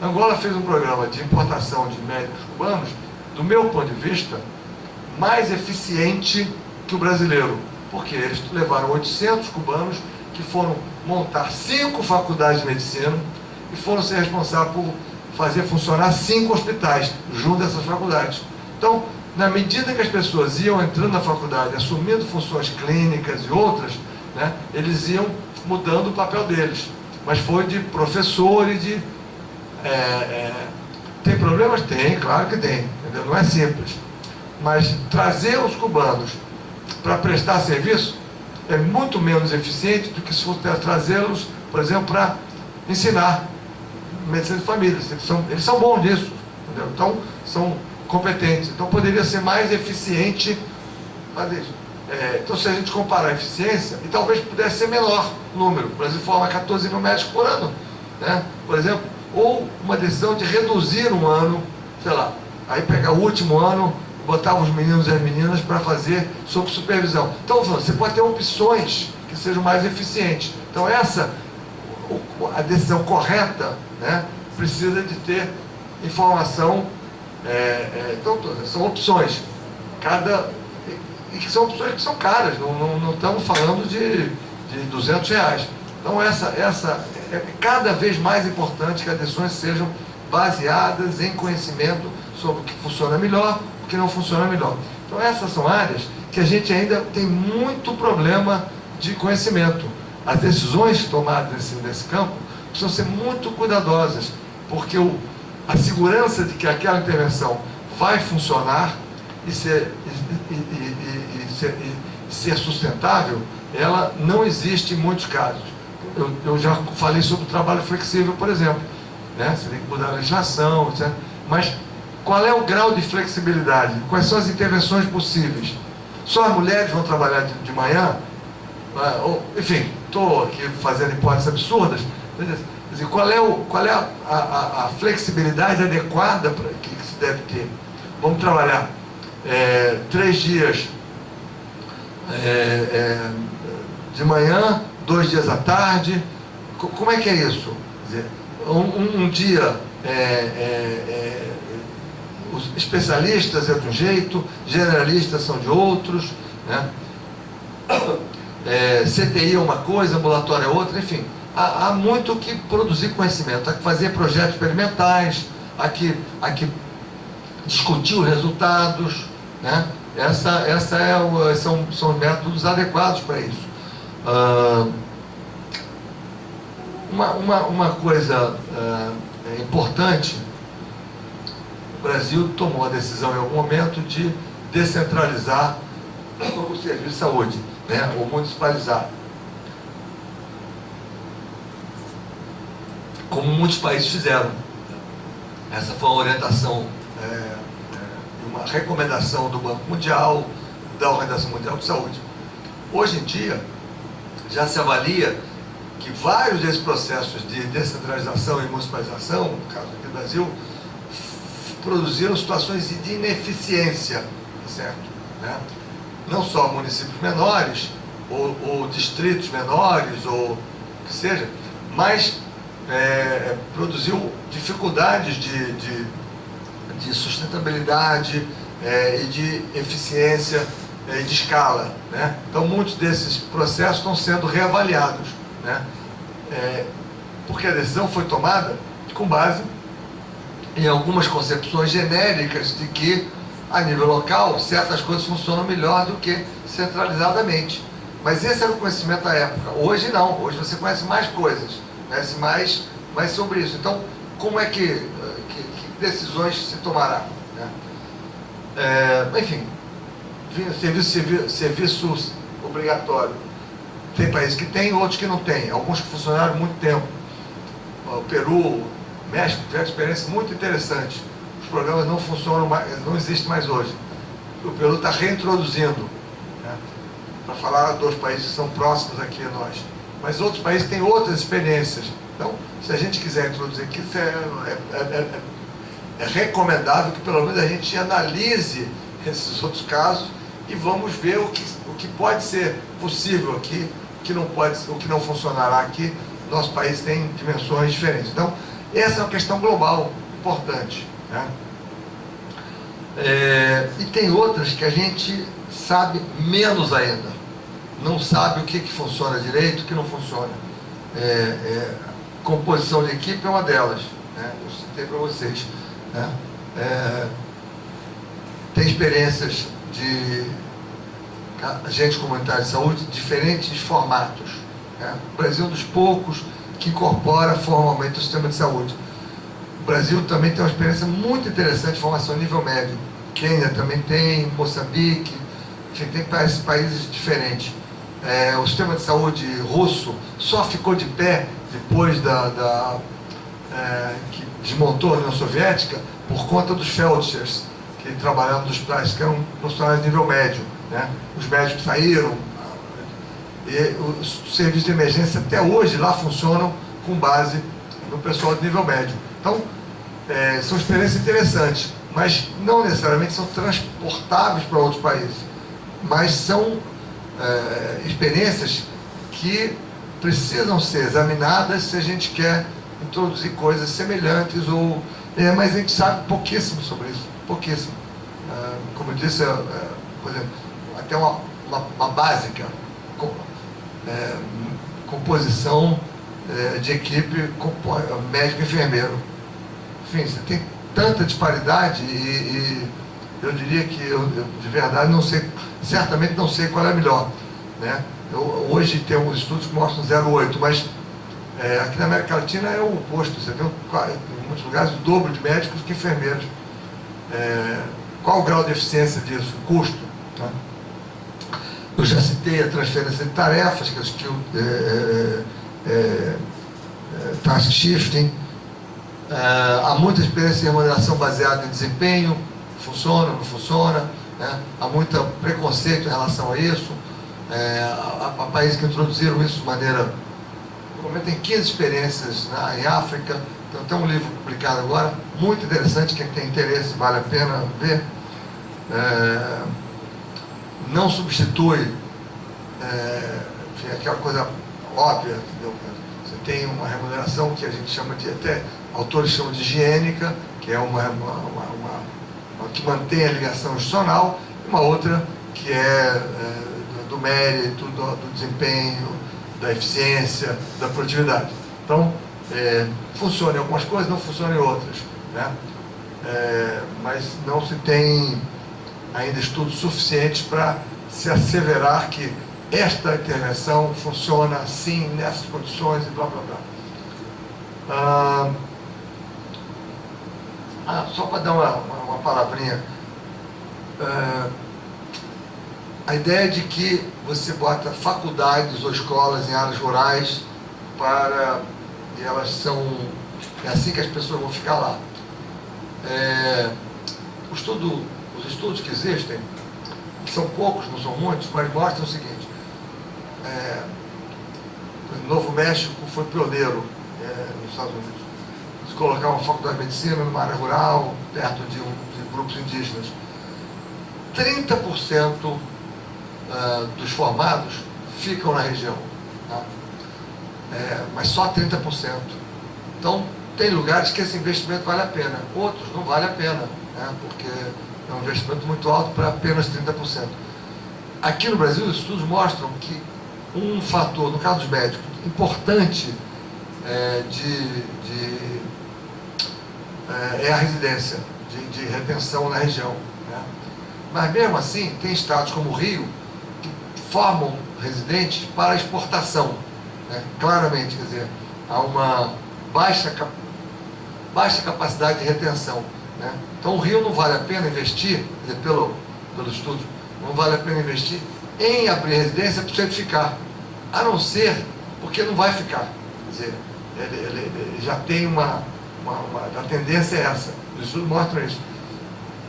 Angola fez um programa de importação de médicos cubanos, do meu ponto de vista, mais eficiente que o brasileiro, porque eles levaram 800 cubanos que foram montar 5 faculdades de medicina e foram ser responsáveis por fazer funcionar 5 hospitais junto dessas faculdades. Então, na medida que as pessoas iam entrando na faculdade, assumindo funções clínicas e outras, né, eles iam mudando o papel deles. Mas foi de professor e de... tem problemas? Tem, claro que tem. Entendeu? Não é simples. Mas trazer os cubanos para prestar serviço é muito menos eficiente do que se fosse trazê-los, por exemplo, para ensinar medicina de família. Eles são bons nisso, entendeu? Então, são competentes. Então, poderia ser mais eficiente fazer isso. Então, se a gente comparar a eficiência, e talvez pudesse ser menor o número. O Brasil forma 14 mil médicos por ano, né? Por exemplo, ou uma decisão de reduzir um ano, sei lá, aí pegar o último ano, botava os meninos e as meninas para fazer sob supervisão. Então, você pode ter opções que sejam mais eficientes. Então, a decisão correta, né, precisa de ter informação. Então, são opções. E que são opções que são caras, não estamos falando de R$200. Então, é cada vez mais importante que as decisões sejam baseadas em conhecimento sobre o que funciona melhor, o que não funciona melhor. Então, essas são áreas que a gente ainda tem muito problema de conhecimento. As decisões tomadas nesse campo precisam ser muito cuidadosas, porque a segurança de que aquela intervenção vai funcionar e ser sustentável, ela não existe em muitos casos. Eu já falei sobre o trabalho flexível, por exemplo, né? Você tem que mudar a legislação, etc. Mas qual é o grau de flexibilidade? Quais são as intervenções possíveis? Só as mulheres vão trabalhar de manhã? Enfim, estou aqui fazendo hipóteses absurdas. Qual é a flexibilidade adequada que se deve ter? Vamos trabalhar 3 dias de manhã, 2 dias à tarde. Como é que é isso? Quer dizer, um dia os especialistas é de um jeito, generalistas são de outros, né? CTI é uma coisa, ambulatório é outra, enfim. Há muito que produzir conhecimento, há que fazer projetos experimentais, há que discutir os resultados, né? São os métodos adequados para isso. Uma coisa importante, o Brasil tomou a decisão em algum momento de descentralizar o serviço de saúde, né? Ou municipalizar. Como muitos países fizeram. Essa foi uma orientação, uma recomendação do Banco Mundial, da Organização Mundial de Saúde. Hoje em dia, já se avalia que vários desses processos de descentralização e municipalização, no caso aqui do Brasil, produziram situações de ineficiência, certo? Né? Não só municípios menores, ou distritos menores, ou o que seja, mas produziu dificuldades de sustentabilidade e de eficiência e de escala, né? Então, muitos desses processos estão sendo reavaliados, né? Porque a decisão foi tomada com base em algumas concepções genéricas de que, a nível local, certas coisas funcionam melhor do que centralizadamente. Mas esse era o conhecimento da época. Hoje não, hoje você conhece mais coisas, conhece mais sobre isso. Então, como é que decisões se tomará, né? Enfim, serviço obrigatório. Tem países que tem, outros que não tem. Alguns que funcionaram há muito tempo. O Peru, o México tiveram experiência muito interessante. Os programas não funcionam mais, não existem mais hoje. O Peru está reintroduzindo, né? Para falar dos países que são próximos aqui a nós. Mas outros países têm outras experiências. Então, se a gente quiser introduzir aqui, é recomendável que pelo menos a gente analise esses outros casos e vamos ver o que pode ser possível aqui, o que não funcionará aqui. Nosso país tem dimensões diferentes. Então, essa é uma questão global importante, né? E tem outras que a gente sabe menos ainda. Não sabe o que funciona direito, o que não funciona. Composição de equipe é uma delas, né? Eu citei para vocês, né? tem experiências de agentes comunitários de saúde diferentes formatos, né? O Brasil é um dos poucos que incorpora formalmente o sistema de saúde. O Brasil também tem uma experiência muito interessante de formação a nível médio. Quênia também tem, Moçambique, enfim, tem países diferentes. O sistema de saúde russo só ficou de pé depois que desmontou a União Soviética por conta dos feldsheres, que trabalhavam nos hospitais, que eram profissionais de nível médio, né? Os médicos saíram, e os serviços de emergência até hoje lá funcionam com base no pessoal de nível médio. Então, são experiências interessantes, mas não necessariamente são transportáveis para outros países, mas são experiências que precisam ser examinadas se a gente quer introduzir coisas semelhantes, mas a gente sabe pouquíssimo sobre isso, pouquíssimo. Como eu disse, por exemplo, até uma básica composição de equipe médico e enfermeiro. Enfim, você tem tanta disparidade e eu diria que eu de verdade não sei, certamente não sei qual é a melhor, né? Hoje tem alguns estudos que mostram 0,8, mas aqui na América Latina é o oposto. Você tem em muitos lugares o dobro de médicos que enfermeiros. Qual o grau de eficiência disso? O custo, né? Eu já citei a transferência de tarefas, que é o skill task shifting. Há muita experiência em remuneração baseada em desempenho, funciona, não funciona, né? Há muito preconceito em relação a isso. Há países que introduziram isso de maneira... No momento tem 15 experiências, né, em África. Tem um livro publicado agora, muito interessante, quem tem interesse vale a pena ver. Não substitui enfim, aquela coisa óbvia, entendeu? Você tem uma remuneração que a gente chama de, até autores chamam de higiênica, que é uma que mantém a ligação institucional, e uma outra que do mérito, do desempenho, da eficiência, da produtividade. Então, funciona em algumas coisas, não funciona em outras, né? Mas não se tem ainda estudos suficientes para se asseverar que esta intervenção funciona assim, nessas condições e blá blá blá. Só para dar uma palavrinha, a ideia de que você bota faculdades ou escolas em áreas rurais e elas são... É assim que as pessoas vão ficar lá. Os estudos que existem, que são poucos, não são muitos, mas mostram o seguinte: o Novo México foi pioneiro nos Estados Unidos. Se colocar uma faculdade de medicina numa área rural, perto de grupos indígenas, 30% dos formados ficam na região, tá? Mas só 30%. Então, tem lugares que esse investimento vale a pena, outros não vale a pena, né? Porque é um investimento muito alto para apenas 30%. Aqui no Brasil, os estudos mostram que um fator, no caso dos médicos, importante é a residência, de retenção na região, né? Mas mesmo assim, tem estados como o Rio que formam residentes para exportação, né? Claramente, quer dizer, há uma baixa capacidade de retenção, né? Então o Rio não vale a pena investir, quer dizer, pelo estudo, não vale a pena investir em abrir residência para o sujeito ficar, a não ser porque não vai ficar. Quer dizer, ele já tem a tendência é essa, os estudos mostram isso,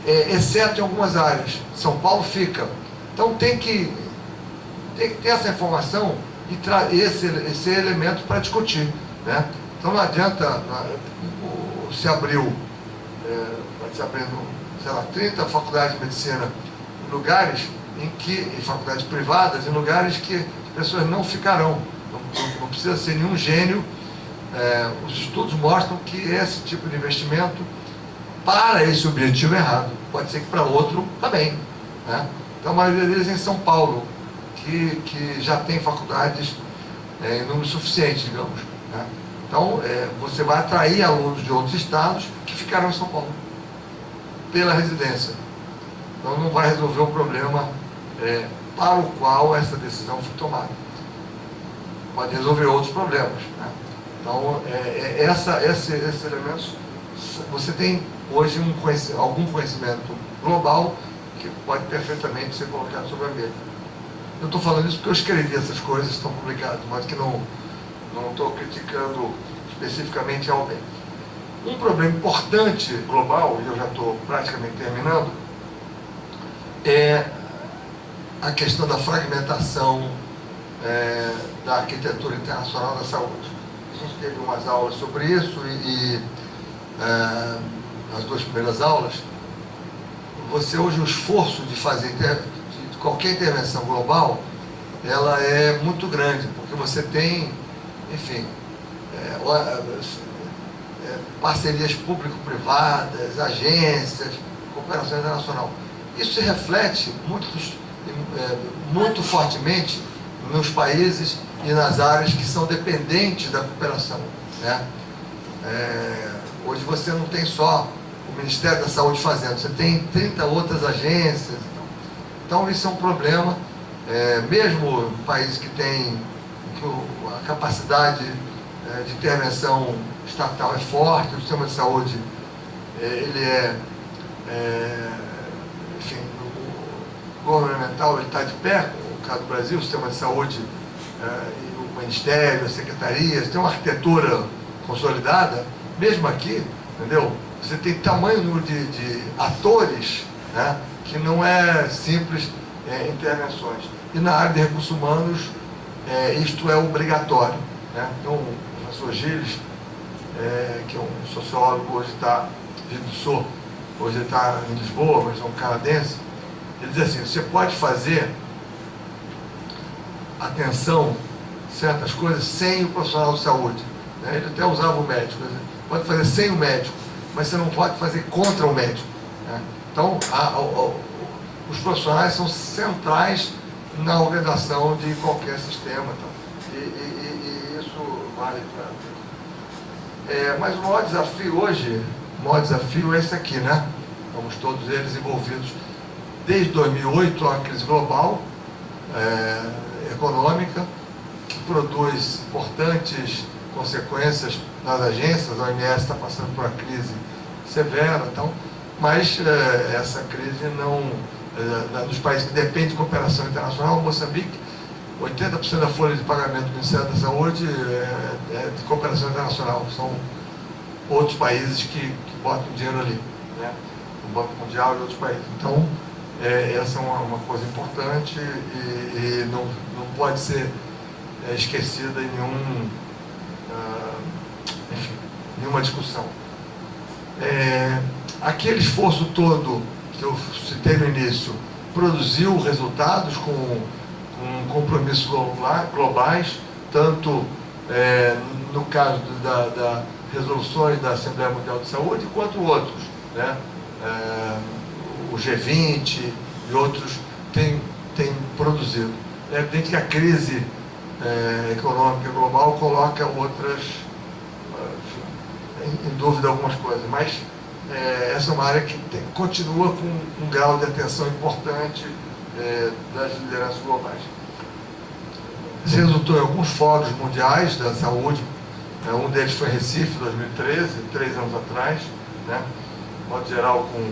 exceto em algumas áreas. São Paulo fica. Então tem que ter essa informação e esse elemento para discutir, né? Então não adianta se abriu, vai se abrindo, sei lá, 30 faculdades de medicina em lugares em faculdades privadas, em lugares que as pessoas não ficarão. Não precisa ser nenhum gênio. Os estudos mostram que esse tipo de investimento, para esse objetivo, é errado. Pode ser que para outro também, né? Então a maioria deles é em São Paulo, que já tem faculdades em número suficiente, digamos, né? Então você vai atrair alunos de outros estados que ficarão em São Paulo pela residência. Então não vai resolver o problema para o qual essa decisão foi tomada. Pode resolver outros problemas, né? Então, esses elementos, você tem hoje algum conhecimento global que pode perfeitamente ser colocado sobre a mesa. Eu estou falando isso porque eu escrevi essas coisas, estão publicadas, mas que não estou criticando especificamente alguém. Um problema importante global, e eu já estou praticamente terminando, é a questão da fragmentação da arquitetura internacional da saúde. A gente teve umas aulas sobre isso e as duas primeiras aulas, hoje o esforço de fazer de qualquer intervenção global, ela é muito grande, porque você tem, enfim, parcerias público-privadas, agências, cooperação internacional. Isso se reflete muito fortemente nos países e nas áreas que são dependentes da cooperação, né? Hoje você não tem só o Ministério da Saúde fazendo, você tem 30 outras agências. Então isso é um problema, mesmo em países que têm a capacidade de intervenção estatal é forte, o sistema de saúde ele enfim, o governamental ele está de pé, no caso do Brasil, o sistema de saúde e o Ministério, as secretarias, tem uma arquitetura consolidada, mesmo aqui, entendeu? Você tem tamanho número de atores, né, que não é simples intervenções. E na área de recursos humanos, isto é obrigatório, né? Então, o professor Gilles, que é um sociólogo, hoje está hoje ele está em Lisboa, mas é um canadense, ele diz assim, você pode fazer atenção certas coisas sem o profissional de saúde, né? Ele até usava o médico, pode fazer sem o médico, mas você não pode fazer contra o médico, né? Então, os profissionais são centrais na organização de qualquer sistema, então. E isso vale para... mas o maior desafio hoje, é esse aqui, né? Estamos todos eles envolvidos desde 2008, a crise global, econômica, que produz importantes consequências nas agências. A OMS está passando por uma crise severa, então, mas essa crise não... nos países que dependem de cooperação internacional, Moçambique, 80% da folha de pagamento do Ministério da Saúde é de cooperação internacional. São outros países que botam dinheiro ali, né? O Banco Mundial e outros países. Então, essa é uma coisa importante e não pode ser esquecida em nenhuma discussão. Aquele esforço todo que eu citei no início produziu resultados com compromissos globais, tanto no caso da resoluções da Assembleia Mundial de Saúde, quanto outros, né? O G20 e outros têm produzido. É evidente que a crise econômica global coloca outras, em dúvida algumas coisas, mas essa é uma área que continua com um grau de atenção importante das lideranças globais. Isso resultou em alguns fóruns mundiais da saúde, um deles foi em Recife, 2013, 3 anos atrás, né? De modo geral, com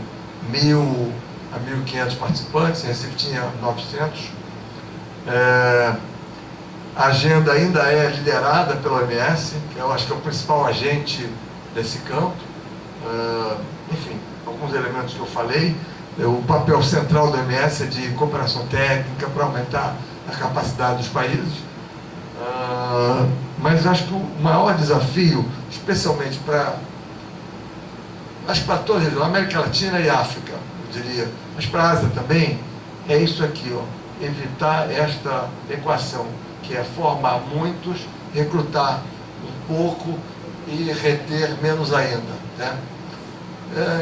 1.000 a 1.500 participantes, em Recife tinha 900. A agenda ainda é liderada pela OMS, que eu acho que é o principal agente desse campo. Enfim, alguns elementos que eu falei. O papel central da OMS é de cooperação técnica para aumentar a capacidade dos países. Mas acho que o maior desafio, especialmente para toda a região, América Latina e África, eu diria, mas para a Ásia também, é isso aqui, ó, evitar esta equação, que é formar muitos, recrutar um pouco e reter menos ainda, né?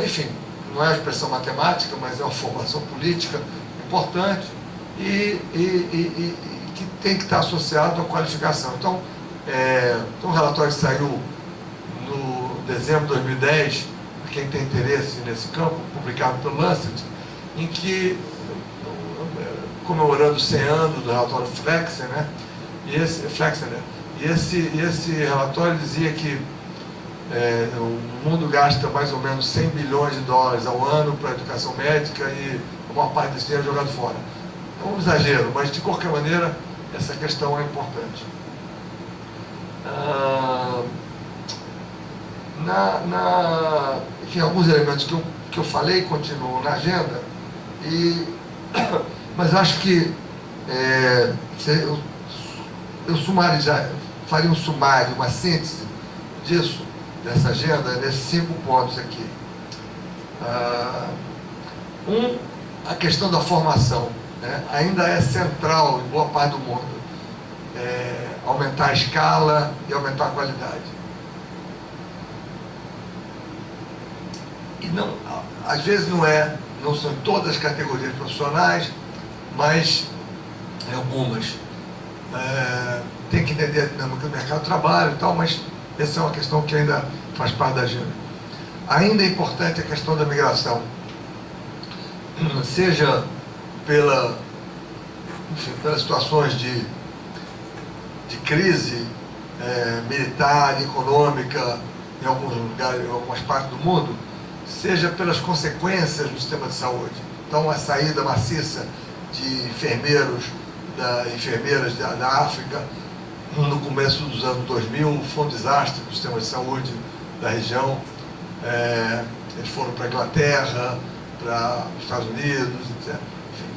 Enfim, não é uma expressão matemática, mas é uma formação política importante e que tem que estar associado à qualificação. Então, um relatório que saiu no dezembro de 2010, para quem tem interesse nesse campo, publicado pelo Lancet, em que, comemorando 100 anos do relatório Flexner, né? E esse relatório dizia que o mundo gasta mais ou menos 100 bilhões de dólares ao ano para a educação médica e a maior parte desse dinheiro é jogado fora. É um exagero, mas de qualquer maneira essa questão é importante. Enfim, alguns elementos que eu falei continuam na agenda, mas acho que eu faria um sumário, uma síntese disso, dessa agenda, nesses 5 pontos aqui. A questão da formação, né, ainda é central em boa parte do mundo. Aumentar a escala e aumentar a qualidade. E não, às vezes não são em todas as categorias profissionais, mas em algumas. Tem que entender a dinâmica do mercado de trabalho e tal, mas essa é uma questão que ainda faz parte da agenda. Ainda é importante a questão da migração, seja pelas situações de crise militar, econômica, em alguns lugares, em algumas partes do mundo, seja pelas consequências do sistema de saúde. Então, a saída maciça de enfermeiras da África no começo dos anos 2000 foi um desastre para o sistema de saúde da região. Eles foram para a Inglaterra, para os Estados Unidos, etc. Enfim,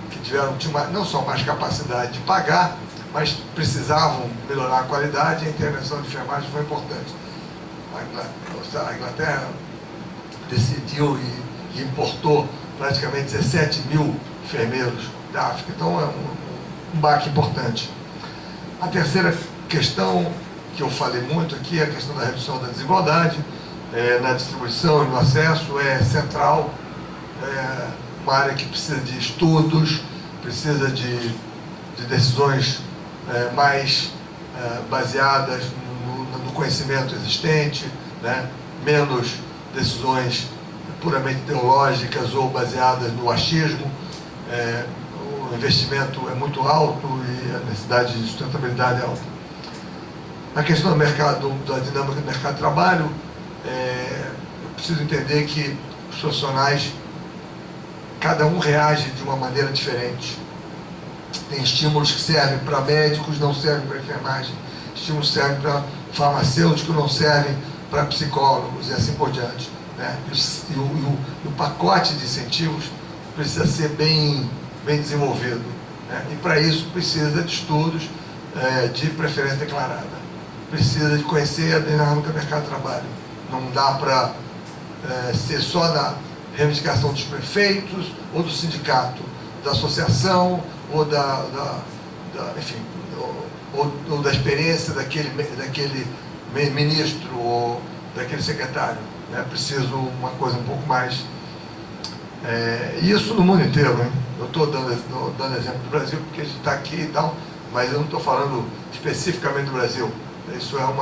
que tinham não só mais capacidade de pagar, mas precisavam melhorar a qualidade, e a intervenção de enfermagem foi importante. A Inglaterra decidiu e importou praticamente 17 mil enfermeiros da África. Então, é um baque importante. A terceira questão, que eu falei muito aqui, é a questão da redução da desigualdade na distribuição e no acesso, é central. Uma área que precisa de estudos, precisa de decisões mais baseadas no conhecimento existente, né? Menos decisões puramente ideológicas ou baseadas no achismo. O investimento é muito alto e a necessidade de sustentabilidade é alta. Na questão do mercado, da dinâmica do mercado de trabalho, eu preciso entender que os profissionais, cada um reage de uma maneira diferente. Tem estímulos que servem para médicos, não servem para enfermagem. Estímulos que servem para farmacêuticos, não servem para psicólogos e assim por diante, né? E o pacote de incentivos precisa ser bem desenvolvido, né? E para isso precisa de estudos de preferência declarada. Precisa de conhecer a dinâmica do mercado de trabalho. Não dá para ser só na reivindicação dos prefeitos ou do sindicato, da associação ou enfim, ou da experiência daquele ministro ou daquele secretário. É preciso uma coisa um pouco mais... isso no mundo inteiro, hein? Eu estou dando exemplo do Brasil porque a gente está aqui e tal, mas eu não estou falando especificamente do Brasil. Isso é um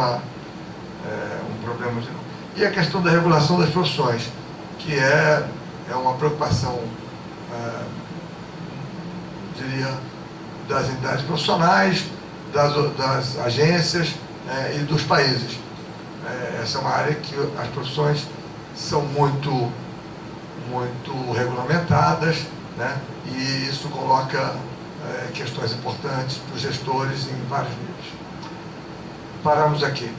problema geral. E a questão da regulação das profissões, que é uma preocupação, diria, das entidades profissionais, das agências e dos países. Essa é uma área que as profissões são muito regulamentadas, né? E isso coloca questões importantes para os gestores em vários níveis. Paramos aqui.